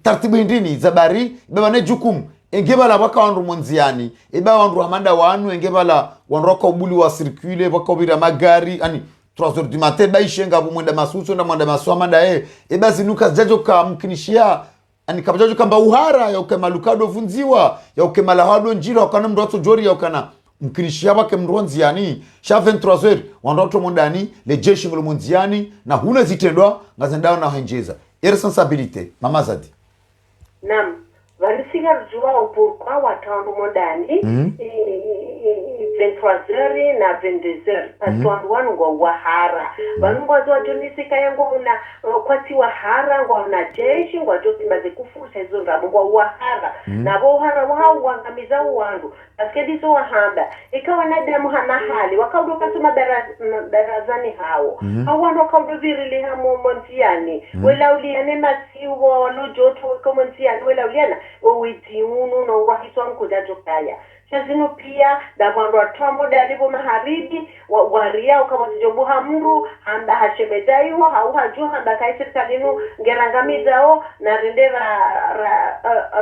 tartibu indini zabari ebeba ne jukumu engebala baka wanru monziani eba wanru hamanda wanu engebala wanroka ubuli wa circule baka ubira magari ani 3h du matin baishenga bumwenda masuso na mwenda maswama da eba zinuka jajo ka mkinishia ani kabajajo kamba uhara ya ukemalukado vunziwa ya ukemalahado njira wakana mdoto jori ya ukana mkinishia wake mronziani sha 23h wanroto mondani le jeshi ngolo monziani na huna zitendwa ngazendao na henjeza irresponsabilité Mama Zadi nam valisiga jua pourquoi watandu mondani 23h na 22h atwandu wangu wahara vanungu wazowajonisika yangu una kwati wahara ngwa una jeshi ngwa josi maze kufusha hizo ngabu ngwa wahara na wahara wao wangamiza wangu askediso wahanda ikawa nadamu hana hali wakaudo kasuma barazani hao hawano wakaudo virili hamo montiani wela uliane masiu wa walojoto wako montiani wela uliana uwiti unu na uwahiswa mkudajo kaya chazino pia da kwandu watombo dalibo maharibi waria ukama tijobu hamru handa hashemedaiwa hau haju handa kai sirkalinu ngerangamizao na rende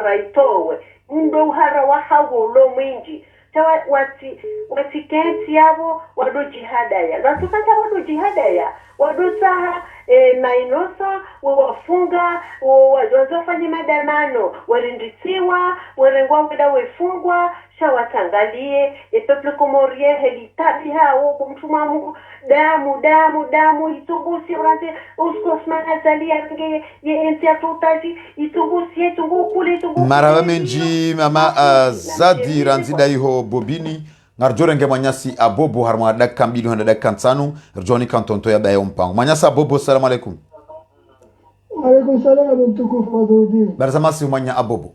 raitowe ndo uhara wa hawo lo mwingi chawa wati kenti yabo wado jihadaya na tukanta wado jihadaya wado saha mainosa wafunga wazofanya madamano warinditiwa warengwa muda wefungwa shawatangalie peple komorie helitabi hao mtumamu damu itumbusi urante uskosmana zalia nge ye entia totaji itumbusi kule maraba menji mama Zadi ranzida iho bobini ngarjorenge manyasi abobo harma dakika 2 handa dakika 5 rjoni kantonto ya bayo mpango manyasi abobo. Assalamu alaikum. Alaikum salam mtukufu Badruddin. Barzamasi manya abobo.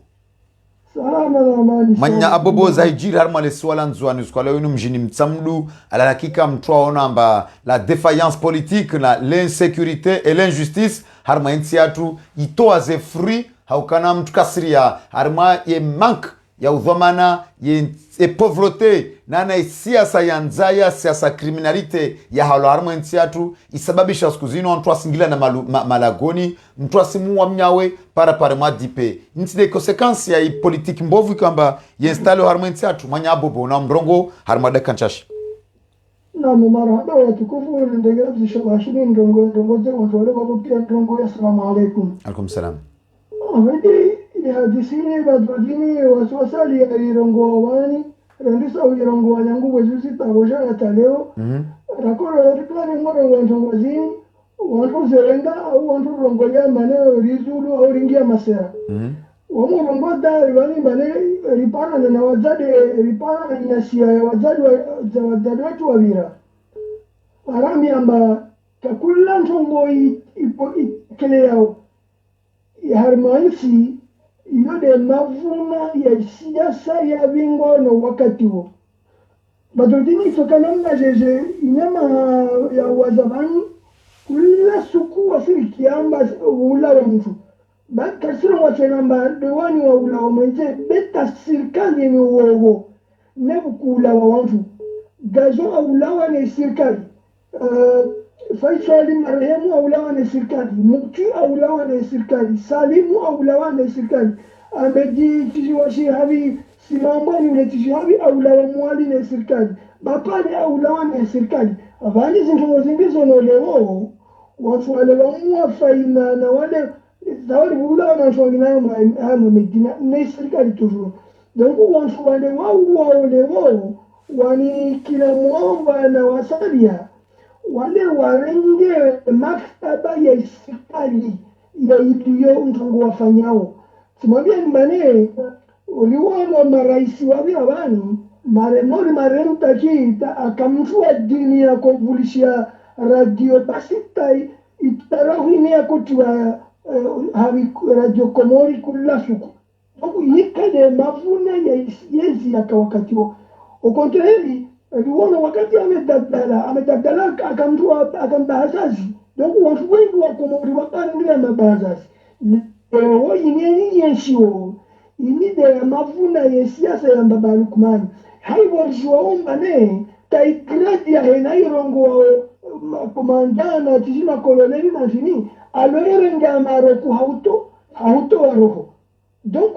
Salama na amani. Manya abobo zaijiri harma le swala nzwani swala yenu mjini mtsamdu ala hakika mtwa onamba la défaillance politique na l'insécurité et l'injustice harma intiatu itoa ze fruit haukana mtu kasiria harma ye manque ya udhamana ye pauvreté na siasa ya nzaya siasa criminalité ya halo harma ntiatu isababisha siku zino mtu asingila na malagoni mtu asimu wa mnyawe para mwa dipe ntide konsekansi ya politique mbovu kwamba yinstalo harma ntiatu manya abobo na mrongo harma dakanchashi na marhaba watukufu ndegera zishabashini ndongo ze wale babo pia ndongo. Assalamu alaikum. Alaikum salam. Amadi ya disini Badruddin waswasali ya irongo wani rendisa irongo wanyangu wezusi tabosha ya taleo rakoro rikani moro wantongo zini wantu zerenga au wantu rongo ya maneo rizulu au ringia masera wamu rongo da wani bale ripana na wazade ripana na siya ya wazade watu wavira arami amba kakula ntongo ikele yao harmansi yode mavuna ya siasa ya bingo na wakati huo Badruddin tokana na jeje inyama ya wazabani kula suku wasiri kiamba ula wa mtu bakasira watenamba dewani wa ula wa mwenje beta sirikali ni uogo nebu kula wa watu gazo aulawa ni sirikali Faisali marehemu aulawa na serikali, Mukti aulawa na serikali, Salimu aulawa na serikali, Ahmedi Tijiwashi havi Simambani na Tijihavi aulawa mwali na serikali, Bapani aulawa na serikali. Avani zingizo na leo watu wale wamua faina na wale zawadi ulawa na shwagina hamu Medina na serikali toujours. Donc watu wale leo wani kila mwamba na wasalia wale warenge maktaba ya serikali ya iliyo mtungu wafanyao. Simwambia mbane uliwano maraisi wabi wabani maremu takita akamtua dini ya kuvulishia radio basita itarahuini ya kutiwa hawi radio komori kula suku. Yikade mavuna ya yezi ya kawakatiwa. Ukontreli Aliona wakati amedadala akambahazazi. Donc watu wengi wa Komori wakaringira mabahazazi. Leo yini yenshiwo. Ini de mavuna ya siasa ya Baba Lukman. Haibo jiwaomba ne taigradi ya hena irongo komandana tishina koloneli na tini. Aloerenga maroku hauto wa roho. Donc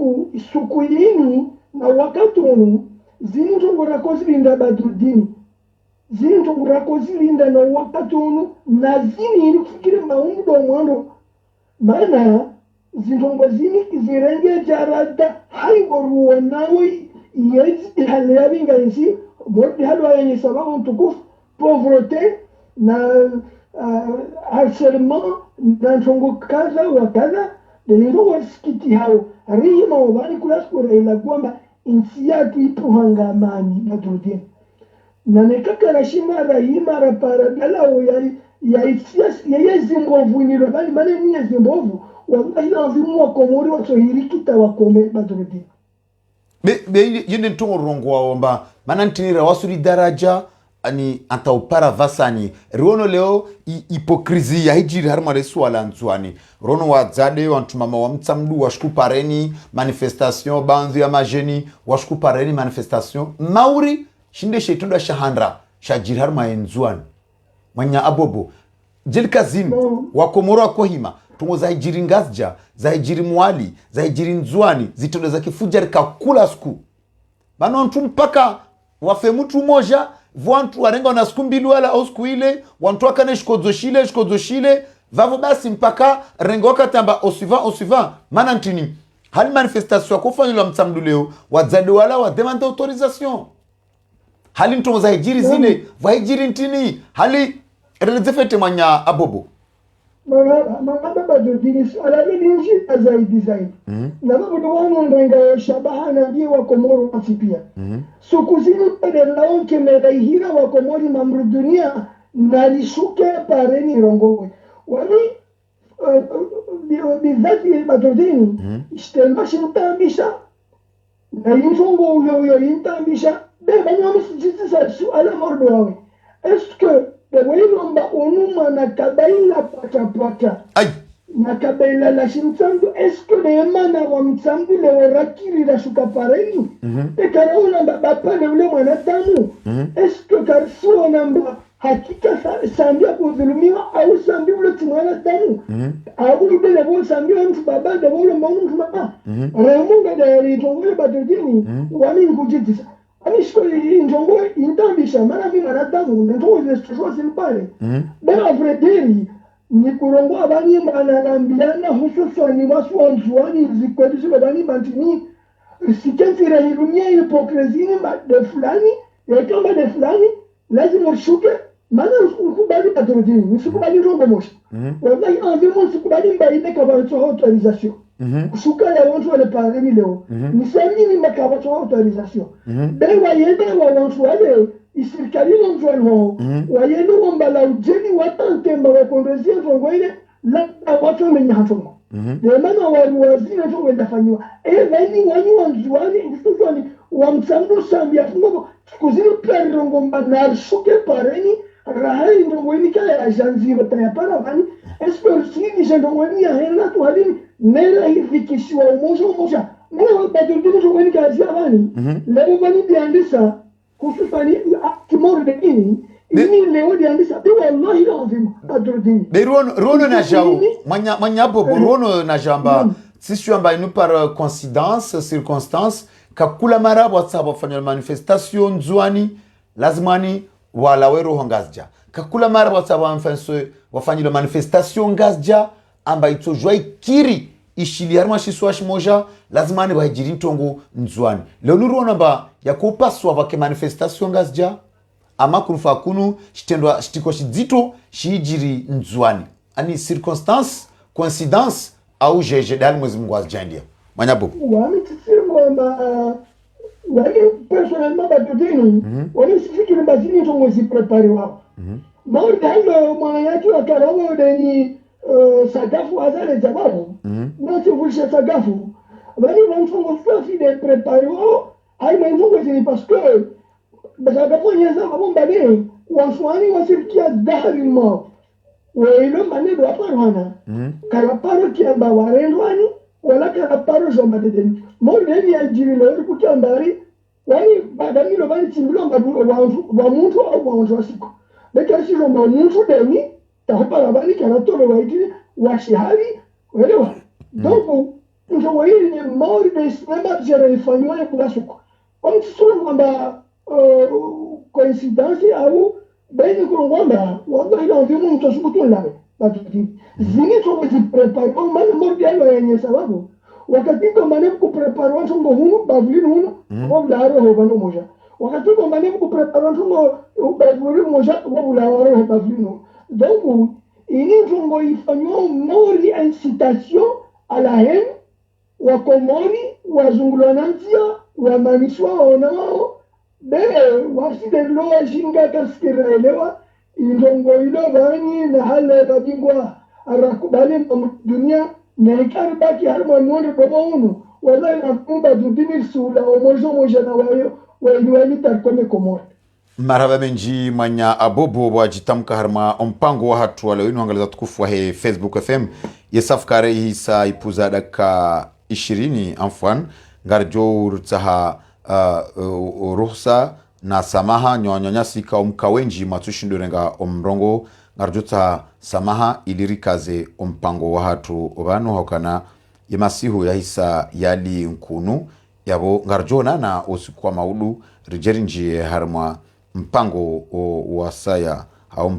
suku yini na wakati wenu zinto ngurakozilinda Badruddin zinto ngurakozilinda na wakati unu na zini ili kufikiri maumbo mwando maana zinto ngozini zirenge jarada haiboruwa nawe yezi hali ya binga yisi bordi halwa yenye sababu mtukufu pauvreté na harcèlement na ntongo kaza wa kaza ndio wasikiti hao rima wabani kulaskura ila kwamba insi yatu ipuhanga amani Badruddin na nekaka rashima rahima rapara dalao ya yezi mbovu nilobali mane ni yezi mbovu wallahi lazimu wa Komori wa sohirikita wa kome Badruddin be yende ntongo rongo waomba mana ntinira wasuri daraja ani anta upara vasani rono leo hipokrisi ya hijiri harma resu wala nzuani rono wadzade wantumama wa mtsamdu washkupareni manifestation banzu ya majeni washkupareni manifestation mauri shinde sheitunda shahandra shajiri harma nzuani manya abobo jelika zinu wakomoro wakohima tungo za hijiri ngazja za hijiri mwali za hijiri nzuani zitondo za kifuja rika kula siku bano ntu mpaka wafe mtu moja vantu warenga na siku mbili wala au siku ile wantu akane shikodzo shile vavo basi mpaka renga wakatamba au suivant maana ntini hali manifestation kufanywa mtsamdu leo wadzade wala wa demande autorisation hali ntongo za hijiri zile va hijiri ntini hali relezefete manya abobo baba dodini ala ni zaidi na baba ndo wano shabaha na ndiye wa Komoro wasipia so kuzini pale lao kemerahira wa Komori mamru dunia na lishuke pareni rongowe wani bizati badodini istemba shintambisha na injongo uyo intambisha beba nyomi sijisa su ala mordo wawe est-ce que de wayomba onuma na kabaila pata na kabaila la shintando est-ce que le mana wa mtsambu le rakiri la shuka pareni e karaona baba le ule mwana tamu est-ce que karso namba hakika sambia kudhulumiwa au sambia ule tumwana tamu au ule lebo sambia mtu baba de ule mwana mama remunga de ritongole badodini wani ngujitisa Amisko injongo intambisha mara mimi maratamu ndio zesho simpale bela vrederi ni kurongo abani mananambiana hususan wasu wanzuani zikwedi zibani mantini sikenzira hirumia hipokrizini de fulani yakamba de fulani lazima ushuke maana ukubali patrodini usikubali rongo moshi wallahi environ usikubali mbaide kwa autorisation kushuka ya wantu wale paremi leo nisemi ni makabato autorisation bewa yende wa wantu wale isirikali nonjwano wayende wombala ujeni watantemba wakondezia tongo ile la watu wamenye hatongo de mana wazina tongo ndafanywa vani wani wanzuani usuzuani wamtsambu sambia fungo kuzini pari rongo mbanar shuke pareni rahai rongo ini kaya ajanziba tayapara vani espersini jendongo ini ya hela tu halini nela hifikishiwa umoja mwana badodini jongweni kazi abani leo bani biandisa hususani kimoro de ini leo biandisa bi wallahi lazim badodini be rono na jao manya bobo rono na jamba sisi amba inu par coïncidence circonstance kakula mara WhatsApp wafanya manifestation nzuani lazimani wala wero hongazja kakula mara WhatsApp wafanya manifestation ngazja amba itojwa ikiri ishiliarma shiswashi moja lazima ni wahijiri ntongo nzwani leo nuruona ba yakupaswa vake manifestation ngazja ama kurufa kunu shitendwa shitiko shizito shijiri nzwani ani circonstance coincidence au jeje dal mwezi Mungu azjandia manyabo wami tsirmo ma wali personnellement badodini wali sifikiri bazini ntongo zi prepare wao maudalo mwanayaki wakarawo deni sagafu azale jababu nati vulshe sagafu bani vanfungo safi de preparo ai vanfungo zini parce que sagafu nyeza mabomba de wanswani wasirkia darimo welo mane do aparwana karaparo kiamba warendwani wala karaparo jomba de deni mo deni ya jirilo ri kutambari wani badani lo bani timbilo mbadu wa muntu au wa muntu wasiko bekasi jomba muntu deni tahapara bani karatolo waiti washihari welewa donc ndio hili ni maori de sinema jere ifanywa kwa suko omtsuru kwamba coincidence au beni kurongomba wanda ila ndio mtu sukutunla batuti zini to kuprepare au mane mordialo yenye sababu wakati ndo mane kuprepare watu hunu bavulini hunu wabularo ho bano moja wakati ndo mane kuprepare watu bavulini moja wabularo ho bavulini donc ini ntongo ifanywa mori incitation à la haine wa komoni wa zungulwanantia wa maniswa onao be wasi de lo jinga kaskiraelewa ntongo ilo bani na hala babingwa arakubali dunia na ikaribaki harma mwone bobounu wala na kumba dudini sula moja na wayo waliwali takome komori marhaba menji manya abobo wajitamka harma mpango wa hatu wale winu angaliza tukufu wa he Facebook FM yesafkare hisa ipuza daka 20 amfwan ngarjo urtaha ruhsa na samaha nyonyanyasi ka umkawenji matushindurenga omrongo ngarjo taha samaha ilirikaze mpango wa hatu obanu hokana yemasihu ya hisa yali nkunu yabo ngarjona na usiku wa maudu rijeri njie harma mpango wa saya au